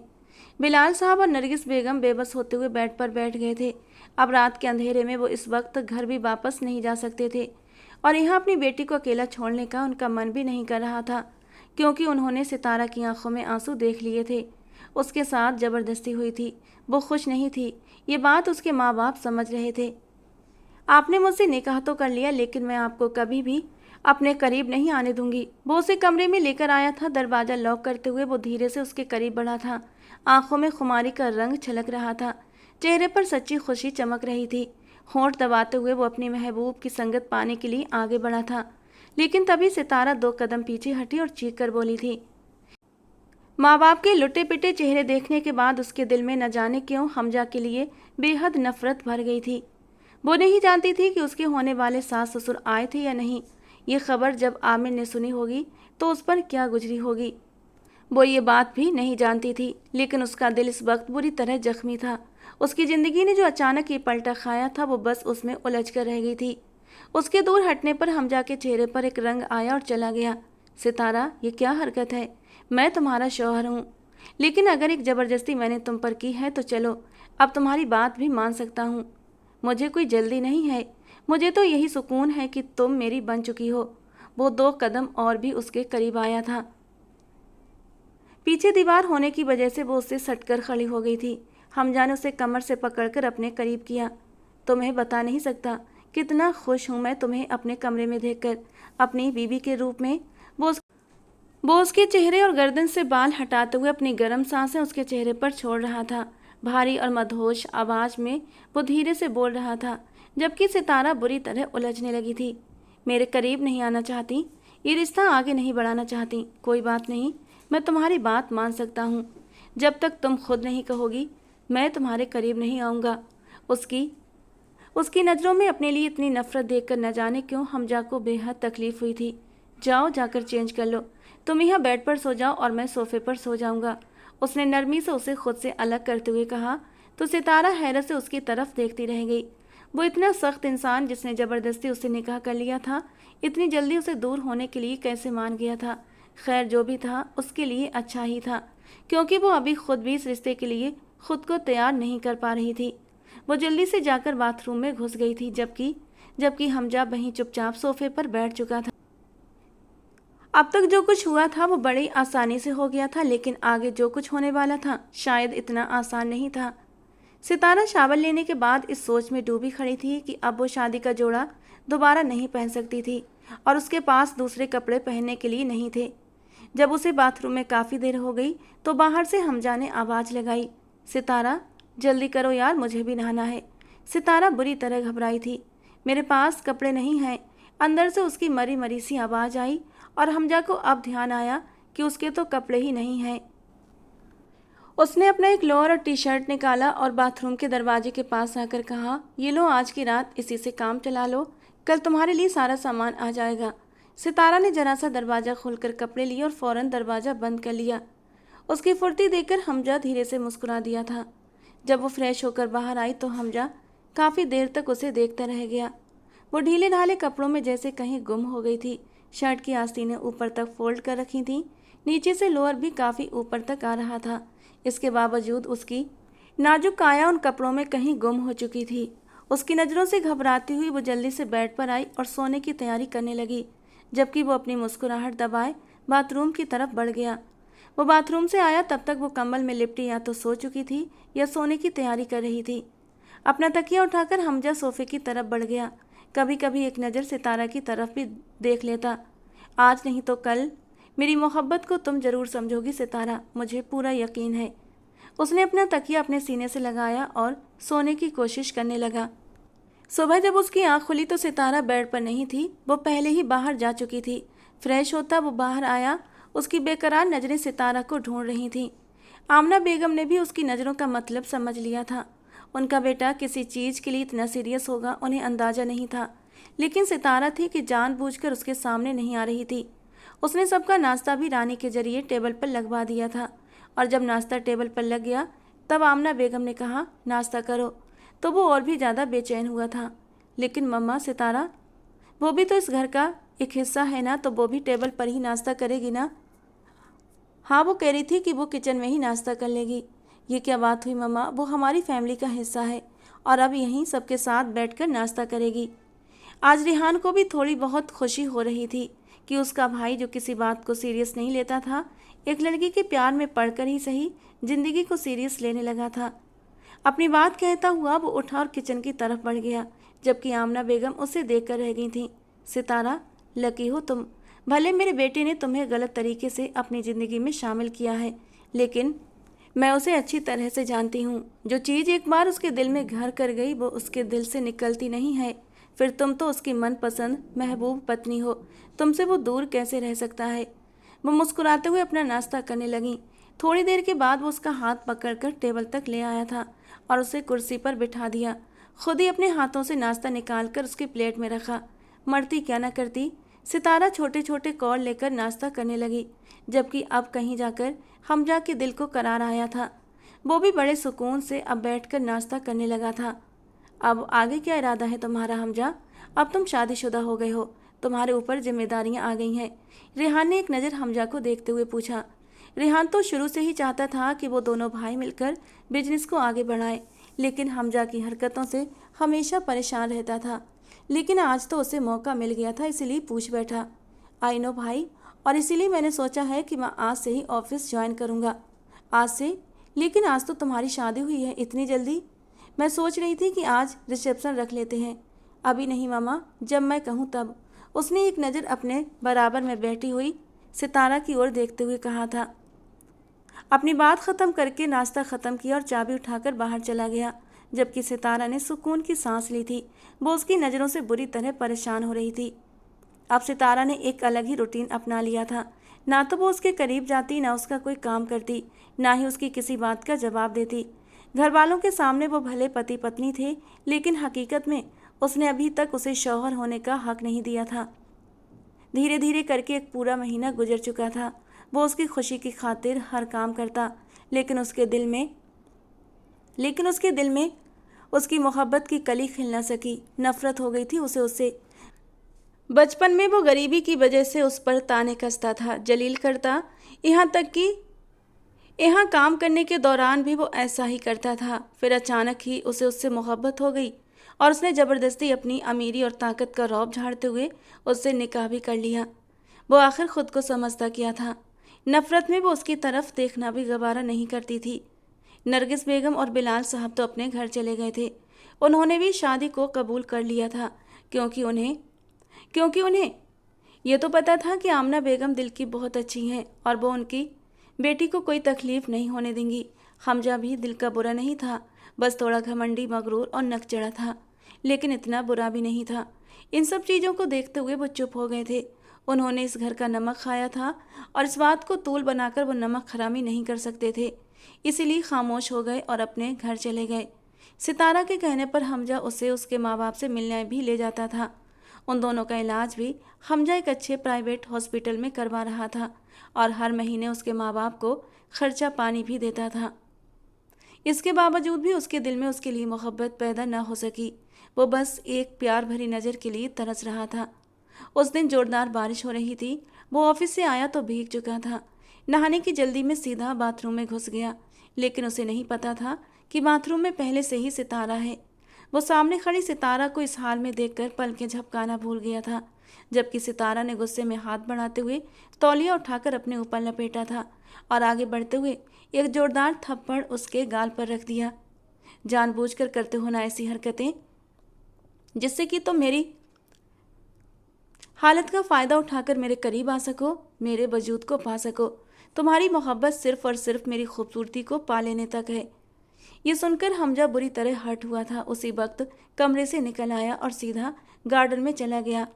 बिलाल साहब और नरगिस बेगम बेबस होते हुए बेड पर बैठ गए थे। अब रात के अंधेरे में वो इस वक्त घर भी वापस नहीं जा सकते थे और यहाँ अपनी बेटी को अकेला छोड़ने का उनका मन भी नहीं कर रहा था, क्योंकि उन्होंने सितारा की आंखों में आंसू देख लिए थे। उसके साथ ज़बरदस्ती हुई थी, वो खुश नहीं थी। ये बात उसके माँ बाप समझ रहे थे। आपने मुझसे निकाह तो कर लिया, लेकिन मैं आपको कभी भी अपने करीब नहीं आने दूंगी। वो उसे कमरे में लेकर आया था। दरवाज़ा लॉक करते हुए वो धीरे से उसके करीब बढ़ा था। आंखों में खुमारी का रंग छलक रहा था, चेहरे पर सच्ची खुशी चमक रही थी। होंठ दबाते हुए वो अपनी महबूब की संगत पाने के लिए आगे बढ़ा था, लेकिन तभी सितारा 2 कदम पीछे हटी और चीख कर बोली थी। माँ बाप के लुटे पिटे चेहरे देखने के बाद उसके दिल में न जाने क्यों हमजा के लिए बेहद नफरत भर गई थी। वो नहीं जानती थी कि उसके होने वाले सास ससुर आए थे या नहीं। ये खबर जब आमिर ने सुनी होगी तो उस पर क्या गुजरी होगी, वो ये बात भी नहीं जानती थी। लेकिन उसका दिल इस वक्त बुरी तरह जख्मी था। उसकी ज़िंदगी ने जो अचानक ये पलटा खाया था, वो बस उसमें उलझ कर रह गई थी। उसके दूर हटने पर हमजा के चेहरे पर एक रंग आया और चला गया। सितारा, ये क्या हरकत है? मैं तुम्हारा शौहर हूँ, लेकिन अगर एक ज़बरदस्ती मैंने तुम पर की है तो चलो, अब तुम्हारी बात भी मान सकता हूँ। मुझे कोई जल्दी नहीं है, मुझे तो यही सुकून है कि तुम मेरी बन चुकी हो। वो 2 कदम और भी उसके करीब आया था। पीछे दीवार होने की वजह से वो उससे सटकर खड़ी हो गई थी। हमजा ने उसे कमर से पकड़कर अपने करीब किया। तुम्हें बता नहीं सकता कितना खुश हूँ मैं तुम्हें अपने कमरे में देखकर, अपनी बीवी के रूप में। वो उसके चेहरे और गर्दन से बाल हटाते हुए अपनी गर्म सांसें उसके चेहरे पर छोड़ रहा था। भारी और मदहोश आवाज में वो धीरे से बोल रहा था, जबकि सितारा बुरी तरह उलझने लगी थी। मेरे करीब नहीं आना चाहती, ये रिश्ता आगे नहीं बढ़ाना चाहती? कोई बात नहीं, मैं तुम्हारी बात मान सकता हूँ। जब तक तुम खुद नहीं कहोगी, मैं तुम्हारे करीब नहीं आऊँगा। उसकी उसकी नज़रों में अपने लिए इतनी नफरत देखकर न जाने क्यों हमजा को बेहद तकलीफ हुई थी। जाओ, जाकर चेंज कर लो। तुम यहाँ बेड पर सो जाओ और मैं सोफे पर सो जाऊँगा, उसने नरमी से उसे खुद से अलग करते हुए कहा। तो सितारा हैरत से उसकी तरफ देखती रह गई। वो इतना सख्त इंसान जिसने ज़बरदस्ती उससे निकाह कर लिया था, इतनी जल्दी उसे दूर होने के लिए कैसे मान गया था? खैर, जो भी था उसके लिए अच्छा ही था, क्योंकि वो अभी खुद भी इस रिश्ते के लिए खुद को तैयार नहीं कर पा रही थी। वो जल्दी से जाकर बाथरूम में घुस गई थी, जबकि जबकि हमजा वहीं चुपचाप सोफे पर बैठ चुका था। अब तक जो कुछ हुआ था वो बड़ी आसानी से हो गया था, लेकिन आगे जो कुछ होने वाला था शायद इतना आसान नहीं था। सितारा शावर लेने के बाद इस सोच में डूबी खड़ी थी कि अब वो शादी का जोड़ा दोबारा नहीं पहन सकती थी और उसके पास दूसरे कपड़े पहनने के लिए नहीं थे। जब उसे बाथरूम में काफ़ी देर हो गई तो बाहर से हमजा ने आवाज़ लगाई, सितारा जल्दी करो यार, मुझे भी नहाना है। सितारा बुरी तरह घबराई थी। मेरे पास कपड़े नहीं हैं, अंदर से उसकी मरी मरी सी आवाज़ आई और हमजा को अब ध्यान आया कि उसके तो कपड़े ही नहीं हैं। उसने अपना एक लोअर और टी-शर्ट निकाला और बाथरूम के दरवाजे के पास आकर कहा, ये लो, आज की रात इसी से काम चला लो, कल तुम्हारे लिए सारा सामान आ जाएगा। सितारा ने जरा सा दरवाज़ा खोलकर कपड़े लिए और फ़ौरन दरवाज़ा बंद कर लिया। उसकी फुर्ती देखकर हमजा धीरे से मुस्कुरा दिया था। जब वो फ्रेश होकर बाहर आई तो हमजा काफ़ी देर तक उसे देखता रह गया। वो ढीले ढाले कपड़ों में जैसे कहीं गुम हो गई थी। शर्ट की आस्तीनें ऊपर तक फोल्ड कर रखी थीं, नीचे से लोअर भी काफ़ी ऊपर तक आ रहा था। इसके बावजूद उसकी नाजुक काया उन कपड़ों में कहीं गुम हो चुकी थी। उसकी नज़रों से घबराती हुई वो जल्दी से बेड पर आई और सोने की तैयारी करने लगी, जबकि वो अपनी मुस्कुराहट दबाए बाथरूम की तरफ बढ़ गया। वो बाथरूम से आया तब तक वो कंबल में लिपटी या तो सो चुकी थी या सोने की तैयारी कर रही थी। अपना तकिया उठाकर हमजा सोफे की तरफ बढ़ गया। कभी कभी एक नज़र सितारा की तरफ भी देख लेता। आज नहीं तो कल मेरी मोहब्बत को तुम ज़रूर समझोगी सितारा, मुझे पूरा यकीन है। उसने अपना तकिया अपने सीने से लगाया और सोने की कोशिश करने लगा। सुबह जब उसकी आँख खुली तो सितारा बेड पर नहीं थी, वो पहले ही बाहर जा चुकी थी। फ्रेश होता वो बाहर आया, उसकी बेकरार नज़रें सितारा को ढूंढ रही थीं। आमना बेगम ने भी उसकी नज़रों का मतलब समझ लिया था। उनका बेटा किसी चीज़ के लिए इतना सीरियस होगा उन्हें अंदाज़ा नहीं था, लेकिन सितारा थी कि जानबूझकर उसके सामने नहीं आ रही थी। उसने सबका नाश्ता भी रानी के जरिए टेबल पर लगवा दिया था और जब नाश्ता टेबल पर लग गया तब आमना बेगम ने कहा, नाश्ता करो, तो वो और भी ज़्यादा बेचैन हुआ था। लेकिन मम्मा, सितारा वो भी तो इस घर का एक हिस्सा है ना, तो वो भी टेबल पर ही नाश्ता करेगी ना? हाँ, वो कह रही थी कि वो किचन में ही नाश्ता कर लेगी। ये क्या बात हुई मम्मा, वो हमारी फैमिली का हिस्सा है और अब यहीं सबके साथ बैठकर नाश्ता करेगी। आज रिहान को भी थोड़ी बहुत खुशी हो रही थी कि उसका भाई, जो किसी बात को सीरियस नहीं लेता था, एक लड़की के प्यार में पड़कर ही सही जिंदगी को सीरियस लेने लगा था। अपनी बात कहता हुआ वो उठा और किचन की तरफ बढ़ गया, जबकि आमना बेगम उसे देखकर रह गई थीं। सितारा, लकी हो तुम। भले मेरे बेटे ने तुम्हें गलत तरीके से अपनी ज़िंदगी में शामिल किया है, लेकिन मैं उसे अच्छी तरह से जानती हूँ। जो चीज़ एक बार उसके दिल में घर कर गई वो उसके दिल से निकलती नहीं है। फिर तुम तो उसकी मनपसंद महबूब पत्नी हो, तुमसे वो दूर कैसे रह सकता है। वो मुस्कुराते हुए अपना नाश्ता करने लगी। थोड़ी देर के बाद वो उसका हाथ पकड़कर टेबल तक ले आया था और उसे कुर्सी पर बिठा दिया। खुद ही अपने हाथों से नाश्ता निकालकर उसकी प्लेट में रखा। मरती क्या न करती, सितारा छोटे छोटे कौर लेकर नाश्ता करने लगी, जबकि अब कहीं जाकर हमजा के दिल को करार आया था। वो भी बड़े सुकून से अब बैठकर नाश्ता करने लगा था। अब आगे क्या इरादा है तुम्हारा हमजा? अब तुम शादीशुदा हो गए हो, तुम्हारे ऊपर जिम्मेदारियां आ गई हैं। रेहान ने एक नज़र हमजा को देखते हुए पूछा। रेहान तो शुरू से ही चाहता था कि वो दोनों भाई मिलकर बिजनेस को आगे बढ़ाएं, लेकिन हमजा की हरकतों से हमेशा परेशान रहता था। लेकिन आज तो उसे मौका मिल गया था, इसीलिए पूछ बैठा। आई नो भाई, और इसीलिए मैंने सोचा है कि मैं आज से ही ऑफिस ज्वाइन करूँगा। आज से? लेकिन आज तो तुम्हारी शादी हुई है, इतनी जल्दी? मैं सोच रही थी कि आज रिसेप्शन रख लेते हैं। अभी नहीं मामा, जब मैं कहूँ तब। उसने एक नज़र अपने बराबर में बैठी हुई सितारा की ओर देखते हुए कहा था। अपनी बात ख़त्म करके नाश्ता ख़त्म किया और चाबी उठाकर बाहर चला गया, जबकि सितारा ने सुकून की सांस ली थी। वो उसकी नज़रों से बुरी तरह परेशान हो रही थी। अब सितारा ने एक अलग ही रूटीन अपना लिया था। ना तो वो उसके करीब जाती, ना उसका कोई काम करती, ना ही उसकी किसी बात का जवाब देती। घर वालों के सामने वो भले पति पत्नी थे, लेकिन हकीकत में उसने अभी तक उसे शौहर होने का हक नहीं दिया था। धीरे धीरे करके एक पूरा महीना गुजर चुका था। वो उसकी खुशी की खातिर हर काम करता, लेकिन उसके दिल में उसकी मोहब्बत की कली खिल न सकी। नफरत हो गई थी उसे उससे। बचपन में वो गरीबी की वजह से उस पर ताने कसता था, जलील करता, यहाँ तक कि यहाँ काम करने के दौरान भी वो ऐसा ही करता था। फिर अचानक ही उसे उससे मोहब्बत हो गई और उसने ज़बरदस्ती अपनी अमीरी और ताकत का रौब झाड़ते हुए उससे निकाह भी कर लिया। वो आखिर खुद को समझता किया था। नफ़रत में वो उसकी तरफ देखना भी गवारा नहीं करती थी। नरगिस बेगम और बिलाल साहब तो अपने घर चले गए थे। उन्होंने भी शादी को कबूल कर लिया था, क्योंकि उन्हें ये तो पता था कि आमना बेगम दिल की बहुत अच्छी हैं और वो उनकी बेटी को कोई तकलीफ़ नहीं होने देंगी। हमजा भी दिल का बुरा नहीं था, बस थोड़ा घमंडी, मगरूर और नकचढ़ा था, लेकिन इतना बुरा भी नहीं था। इन सब चीज़ों को देखते हुए वो चुप हो गए थे। उन्होंने इस घर का नमक खाया था और इस बात को तूल बनाकर वो नमक हरामी नहीं कर सकते थे, इसीलिए खामोश हो गए और अपने घर चले गए। सितारा के कहने पर हमजा उसे उसके माँ बाप से मिलने भी ले जाता था। उन दोनों का इलाज भी हमजा एक अच्छे प्राइवेट हॉस्पिटल में करवा रहा था और हर महीने उसके माँ बाप को खर्चा पानी भी देता था। इसके बावजूद भी उसके दिल में उसके लिए मोहब्बत पैदा न हो सकी। वो बस एक प्यार भरी नज़र के लिए तरस रहा था। उस दिन जोरदार बारिश हो रही थी। वो ऑफिस से आया तो भीग चुका था। नहाने की जल्दी में सीधा बाथरूम में घुस गया, लेकिन उसे नहीं पता था कि बाथरूम में पहले से ही सितारा है। वो सामने खड़ी सितारा को इस हाल में देखकर पलकें झपकाना भूल गया था, जबकि सितारा ने गुस्से में हाथ बढ़ाते हुए तौलिया उठाकर अपने ऊपर लपेटा था और आगे बढ़ते हुए एक जोरदार थप्पड़ उसके गाल पर रख दिया। जानबूझकर करते हो ना ऐसी हरकतें, जिससे कि तुम मेरी हालत का फ़ायदा उठाकर मेरे करीब आ सको, मेरे वजूद को पा सको। तुम्हारी मोहब्बत सिर्फ और सिर्फ मेरी खूबसूरती को पा लेने तक है। ये सुनकर हमजा बुरी तरह हर्ट हुआ था। उसी वक्त कमरे से निकल आया और सीधा गार्डन में चला गया।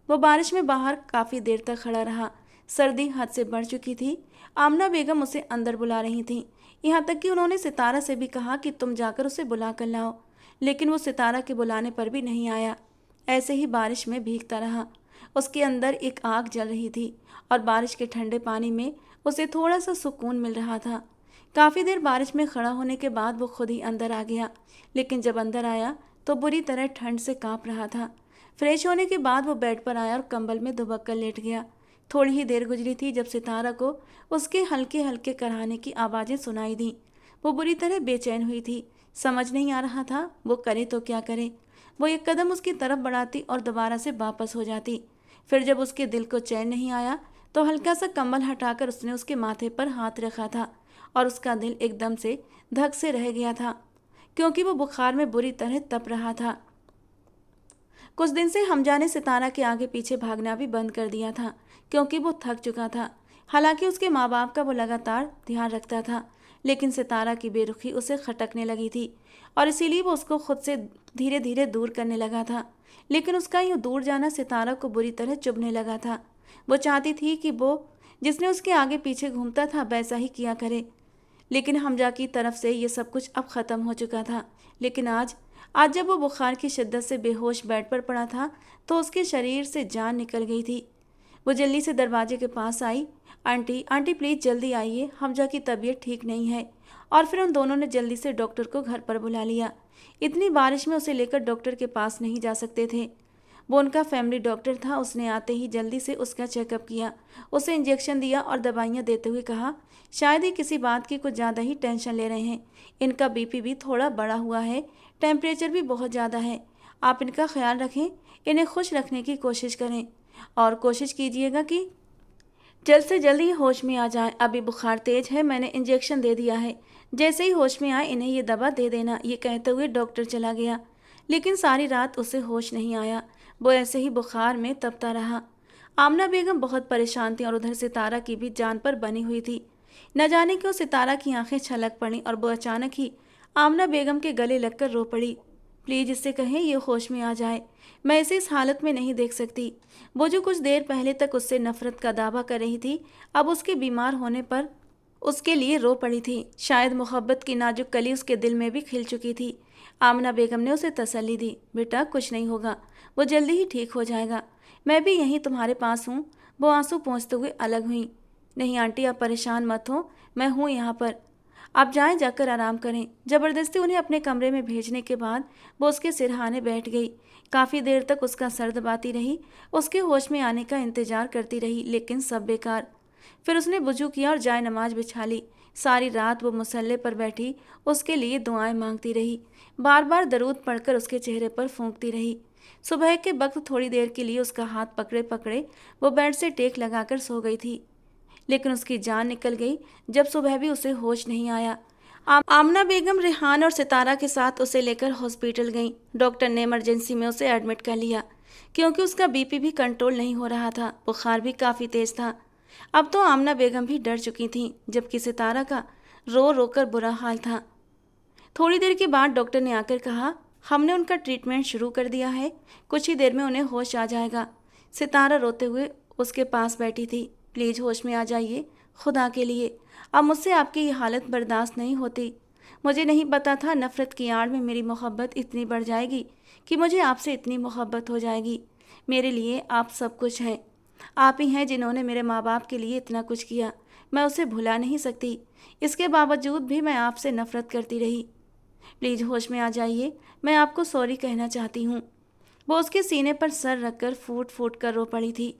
वो बारिश में बाहर काफ़ी देर तक खड़ा रहा। सर्दी हद से बढ़ चुकी थी। आमना बेगम उसे अंदर बुला रही थीं। यहाँ तक कि उन्होंने सितारा से भी कहा कि तुम जाकर उसे बुला कर लाओ, लेकिन वो सितारा के बुलाने पर भी नहीं आया। ऐसे ही बारिश में भीगता रहा। उसके अंदर एक आग जल रही थी और बारिश के ठंडे पानी में उसे थोड़ा सा सुकून मिल रहा था। काफ़ी देर बारिश में खड़ा होने के बाद वो खुद ही अंदर आ गया, लेकिन जब अंदर आया तो बुरी तरह ठंड से काँप रहा था। फ्रेश होने के बाद वो बेड पर आया और कंबल में दुबक कर लेट गया। थोड़ी ही देर गुजरी थी जब सितारा को उसके हल्के हल्के कराहने की आवाज़ें सुनाई दी। वो बुरी तरह बेचैन हुई थी। समझ नहीं आ रहा था वो करे तो क्या करे। वो एक कदम उसकी तरफ बढ़ाती और दोबारा से वापस हो जाती। फिर जब उसके दिल को चैन नहीं आया तो हल्का सा कंबल हटाकर उसने उसके माथे पर हाथ रखा था और उसका दिल एकदम से धक से रह गया था, क्योंकि वो बुखार में बुरी तरह तप रहा था। कुछ दिन से हमजा ने सितारा के आगे पीछे भागना भी बंद कर दिया था, क्योंकि वो थक चुका था। हालांकि उसके माँ बाप का वो लगातार ध्यान रखता था, लेकिन सितारा की बेरुखी उसे खटकने लगी थी और इसीलिए वो उसको खुद से धीरे धीरे दूर करने लगा था। लेकिन उसका यूँ दूर जाना सितारा को बुरी तरह चुभने लगा था। वो चाहती थी कि वो जिसने उसके आगे पीछे घूमता था वैसा ही किया करे, लेकिन हमजा की तरफ से ये सब कुछ अब ख़त्म हो चुका था। लेकिन आज आज जब वो बुखार की शिद्दत से बेहोश बेड पर पड़ा था तो उसके शरीर से जान निकल गई थी। वो जल्दी से दरवाजे के पास आई। आंटी आंटी प्लीज़ जल्दी आइए, हमजा की तबीयत ठीक नहीं है। और फिर उन दोनों ने जल्दी से डॉक्टर को घर पर बुला लिया। इतनी बारिश में उसे लेकर डॉक्टर के पास नहीं जा सकते थे। वो उनका फैमिली डॉक्टर था। उसने आते ही जल्दी से उसका चेकअप किया, उसे इंजेक्शन दिया और दवाइयाँ देते हुए कहा, शायद ही किसी बात की कुछ ज़्यादा ही टेंशन ले रहे हैं। इनका बीपी भी थोड़ा बढ़ा हुआ है, टेम्परेचर भी बहुत ज़्यादा है। आप इनका ख्याल रखें, इन्हें खुश रखने की कोशिश करें और कोशिश कीजिएगा कि जल्द से जल्द ये होश में आ जाए। अभी बुखार तेज है, मैंने इंजेक्शन दे दिया है। जैसे ही होश में आए इन्हें ये दवा दे देना। ये कहते हुए डॉक्टर चला गया। लेकिन सारी रात उसे होश नहीं आया। वो ऐसे ही बुखार में तपता रहा। आमना बेगम बहुत परेशान थी और उधर सितारा की भी जान पर बनी हुई थी। न जाने क्यों सितारा की आंखें छलक पड़ी और वो अचानक ही आमना बेगम के गले लगकर रो पड़ी। प्लीज़ इससे कहें ये होश में आ जाए, मैं इसे इस हालत में नहीं देख सकती। वो जो कुछ देर पहले तक उससे नफरत का दावा कर रही थी, अब उसके बीमार होने पर उसके लिए रो पड़ी थी। शायद मोहब्बत की नाजुक कली उसके दिल में भी खिल चुकी थी। आमना बेगम ने उसे तसल्ली दी, बेटा कुछ नहीं होगा, वो जल्दी ही ठीक हो जाएगा। मैं भी यहीं तुम्हारे पास हूँ। वो आंसू पोंछते हुए अलग हुई। नहीं आंटी, आप परेशान मत हो, मैं हूँ यहाँ पर। आप जाएं, जाकर आराम करें। ज़बरदस्ती उन्हें अपने कमरे में भेजने के बाद वो उसके सिरहाने बैठ गई। काफ़ी देर तक उसका सर दबाती रही, उसके होश में आने का इंतजार करती रही, लेकिन सब बेकार। फिर उसने वुजू किया और जाए नमाज बिछा ली। सारी रात वो मुसल्ले पर बैठी उसके लिए दुआएं मांगती रही, बार बार दरूद पढ़कर उसके चेहरे पर फूंकती रही। सुबह के वक्त थोड़ी देर के लिए उसका हाथ पकड़े पकड़े वो बेड से टेक लगाकर सो गई थी, लेकिन उसकी जान निकल गई जब सुबह भी उसे होश नहीं आया। आमना बेगम रेहान और सितारा के साथ उसे लेकर हॉस्पिटल गई। डॉक्टर ने इमरजेंसी में उसे एडमिट कर लिया, क्योंकि उसका बीपी भी कंट्रोल नहीं हो रहा था, बुखार भी काफ़ी तेज था। अब तो आमना बेगम भी डर चुकी थी, जबकि सितारा का रो रो कर बुरा हाल था। थोड़ी देर के बाद डॉक्टर ने आकर कहा, हमने उनका ट्रीटमेंट शुरू कर दिया है, कुछ ही देर में उन्हें होश आ जाएगा। सितारा रोते हुए उसके पास बैठी थी। प्लीज़ होश में आ जाइए, खुदा के लिए, अब मुझसे आपकी ये हालत बर्दाश्त नहीं होती। मुझे नहीं पता था नफ़रत की आड़ में मेरी मोहब्बत इतनी बढ़ जाएगी कि मुझे आपसे इतनी मोहब्बत हो जाएगी। मेरे लिए आप सब कुछ हैं। आप ही हैं जिन्होंने मेरे माँ बाप के लिए इतना कुछ किया, मैं उसे भुला नहीं सकती। इसके बावजूद भी मैं आपसे नफ़रत करती रही। प्लीज़ होश में आ जाइए, मैं आपको सॉरी कहना चाहती हूँ। वो उसके सीने पर सर रखकर फूट फूट कर रो पड़ी थी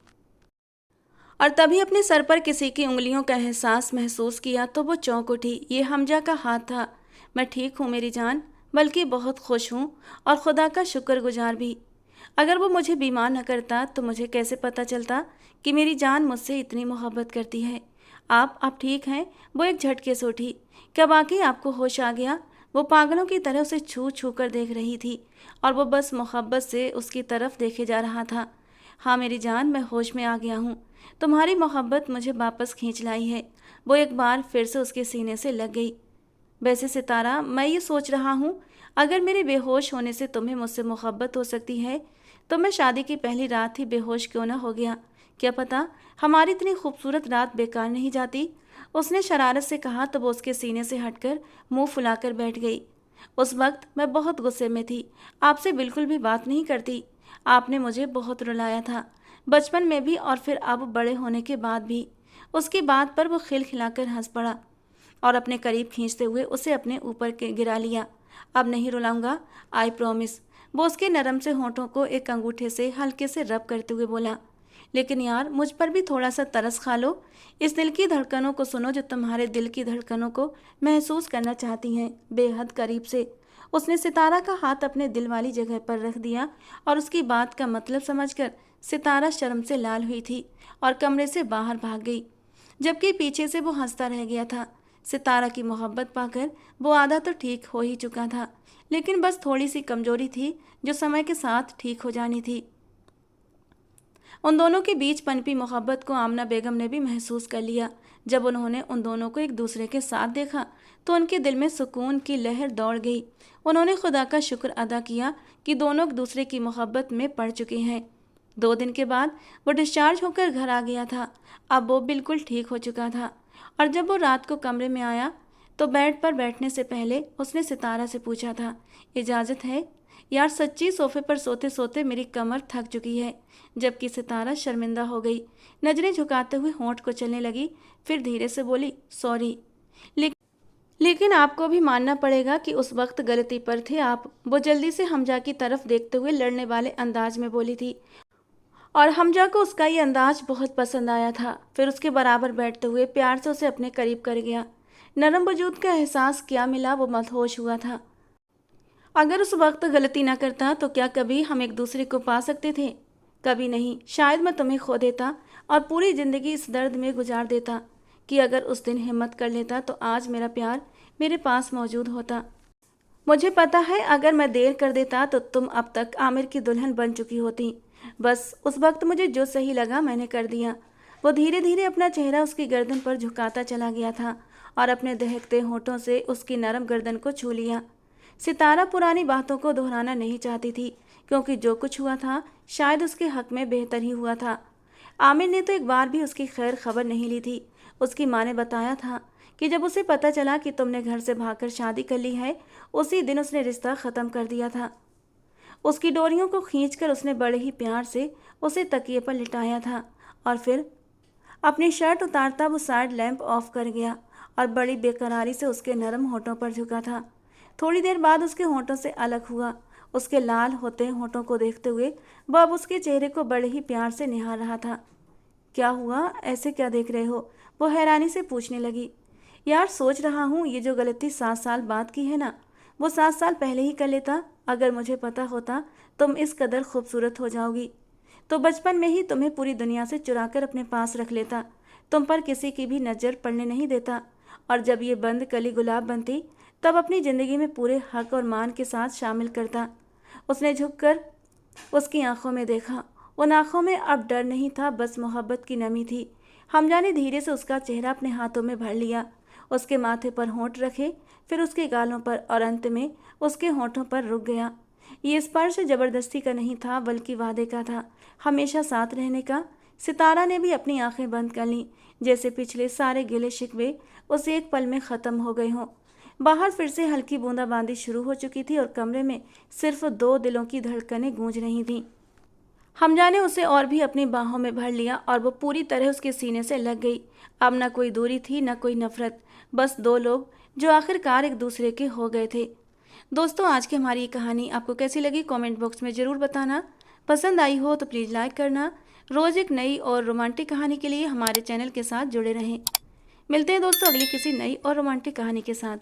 और तभी अपने सर पर किसी की उंगलियों का एहसास महसूस किया तो वो चौंक उठी। ये हमजा का हाथ था। मैं ठीक हूँ मेरी जान, बल्कि बहुत खुश हूँ और खुदा का शुक्रगुजार भी। अगर वो मुझे बीमार न करता तो मुझे कैसे पता चलता कि मेरी जान मुझसे इतनी मोहब्बत करती है। आप ठीक हैं? वो एक झटके से उठी। क्या वाकई आपको होश आ गया? वो पागलों की तरह उसे छू छू कर देख रही थी और वो बस मोहब्बत से उसकी तरफ देखे जा रहा था। हाँ मेरी जान, मैं होश में आ गया हूँ। तुम्हारी मोहब्बत मुझे वापस खींच लाई है। वो एक बार फिर से उसके सीने से लग गई। वैसे सितारा, मैं ये सोच रहा हूँ, अगर मेरे बेहोश होने से तुम्हें मुझसे मोहब्बत हो सकती है तो मैं शादी की पहली रात ही बेहोश क्यों ना हो गया। क्या पता हमारी इतनी खूबसूरत रात बेकार नहीं जाती। उसने शरारत से कहा तो वो उसके सीने से हटकर मुंह फुलाकर बैठ गई। उस वक्त मैं बहुत गुस्से में थी, आपसे बिल्कुल भी बात नहीं करती। आपने मुझे बहुत रुलाया था, बचपन में भी और फिर अब बड़े होने के बाद भी। उसकी बात पर वो खिलखिलाकर हंस पड़ा और अपने करीब खींचते हुए उसे अपने ऊपर गिरा लिया। अब नहीं रुलाऊंगा, आई प्रॉमिस। वो उसके नरम से होंठों को एक अंगूठे से हल्के से रब करते हुए बोला, लेकिन यार मुझ पर भी थोड़ा सा तरस खा लो। इस दिल की धड़कनों को सुनो जो तुम्हारे दिल की धड़कनों को महसूस करना चाहती हैं, बेहद करीब से। उसने सितारा का हाथ अपने दिल वाली जगह पर रख दिया और उसकी बात का मतलब समझकर सितारा शर्म से लाल हुई थी और कमरे से बाहर भाग गई, जबकि पीछे से वो हंसता रह गया था। सितारा की मोहब्बत पाकर वो आधा तो ठीक हो ही चुका था, लेकिन बस थोड़ी सी कमजोरी थी जो समय के साथ ठीक हो जानी थी। उन दोनों के बीच पनपी मोहब्बत को आमना बेगम ने भी महसूस कर लिया। जब उन्होंने उन दोनों को एक दूसरे के साथ देखा तो उनके दिल में सुकून की लहर दौड़ गई। उन्होंने खुदा का शुक्र अदा किया कि दोनों एक दूसरे की मोहब्बत में पड़ चुके हैं। 2 दिन के बाद वो डिस्चार्ज होकर घर आ गया था। अब वो बिल्कुल ठीक हो चुका था और जब वो रात को कमरे में आया तो बेड पर बैठने से पहले उसने सितारा से पूछा था, इजाज़त है? यार सच्ची सोफे पर सोते सोते मेरी कमर थक चुकी है। जबकि सितारा शर्मिंदा हो गई, नजरें झुकाते हुए होंठ को चलने लगी, फिर धीरे से बोली, सॉरी। लेकिन आपको भी मानना पड़ेगा कि उस वक्त गलती पर थे आप। वो जल्दी से हमजा की तरफ देखते हुए लड़ने वाले अंदाज में बोली थी और हमजा को उसका ये अंदाज बहुत पसंद आया था। फिर उसके बराबर बैठते हुए प्यार से उसे अपने करीब कर गया। नरम वजूद का एहसास क्या मिला, वो मदहोश हुआ था। अगर उस वक्त गलती ना करता तो क्या कभी हम एक दूसरे को पा सकते थे? कभी नहीं। शायद मैं तुम्हें खो देता और पूरी ज़िंदगी इस दर्द में गुजार देता कि अगर उस दिन हिम्मत कर लेता तो आज मेरा प्यार मेरे पास मौजूद होता। मुझे पता है अगर मैं देर कर देता तो तुम अब तक आमिर की दुल्हन बन चुकी होती। बस उस वक्त मुझे जो सही लगा मैंने कर दिया। वो धीरे धीरे अपना चेहरा उसकी गर्दन पर झुकाता चला गया था और अपने दहकते होठों से उसकी नरम गर्दन को छू लिया। सितारा पुरानी बातों को दोहराना नहीं चाहती थी, क्योंकि जो कुछ हुआ था शायद उसके हक में बेहतर ही हुआ था। आमिर ने तो एक बार भी उसकी खैर खबर नहीं ली थी। उसकी माँ ने बताया था कि जब उसे पता चला कि तुमने घर से भागकर शादी कर ली है, उसी दिन उसने रिश्ता ख़त्म कर दिया था। उसकी डोरियों को खींचकर उसने बड़े ही प्यार से उसे तकिए पर लिटाया था और फिर अपनी शर्ट उतारता वो साइड लैंप ऑफ कर गया और बड़ी बेकरारी से उसके नरम होठों पर झुका था। थोड़ी देर बाद उसके होठों से अलग हुआ। उसके लाल होते होठों को देखते हुए वह अब उसके चेहरे को बड़े ही प्यार से निहार रहा था। क्या हुआ, ऐसे क्या देख रहे हो? वो हैरानी से पूछने लगी। यार सोच रहा हूँ ये जो गलती 7 साल बाद की है ना, वो 7 साल पहले ही कर लेता। अगर मुझे पता होता तुम इस कदर खूबसूरत हो जाओगी तो बचपन में ही तुम्हें पूरी दुनिया से चुराकर अपने पास रख लेता, तुम पर किसी की भी नज़र पड़ने नहीं देता और जब ये बंद कली गुलाब बनती तब अपनी ज़िंदगी में पूरे हक और मान के साथ शामिल करता। उसने झुककर उसकी आंखों में देखा। उन आंखों में अब डर नहीं था, बस मोहब्बत की नमी थी। हमजा ने धीरे से उसका चेहरा अपने हाथों में भर लिया, उसके माथे पर होंठ रखे, फिर उसके गालों पर और अंत में उसके होंठों पर रुक गया। ये स्पर्श ज़बरदस्ती का नहीं था बल्कि वादे का था, हमेशा साथ रहने का। सितारा ने भी अपनी आंखें बंद कर लीं, जैसे पिछले सारे गिले शिकवे उस एक पल में ख़त्म हो गए हों। बाहर फिर से हल्की बूंदाबांदी शुरू हो चुकी थी और कमरे में सिर्फ 2 दिलों की धड़कनें गूंज रही थीं। हमजा ने उसे और भी अपनी बाहों में भर लिया और वो पूरी तरह उसके सीने से लग गई। अब न कोई दूरी थी न कोई नफरत, बस 2 लोग जो आखिरकार एक दूसरे के हो गए थे। दोस्तों, आज की हमारी ये कहानी आपको कैसी लगी कमेंट बॉक्स में ज़रूर बताना। पसंद आई हो तो प्लीज़ लाइक करना। रोज़ एक नई और रोमांटिक कहानी के लिए हमारे चैनल के साथ जुड़े रहें। मिलते हैं दोस्तों अगली किसी नई और रोमांटिक कहानी के साथ।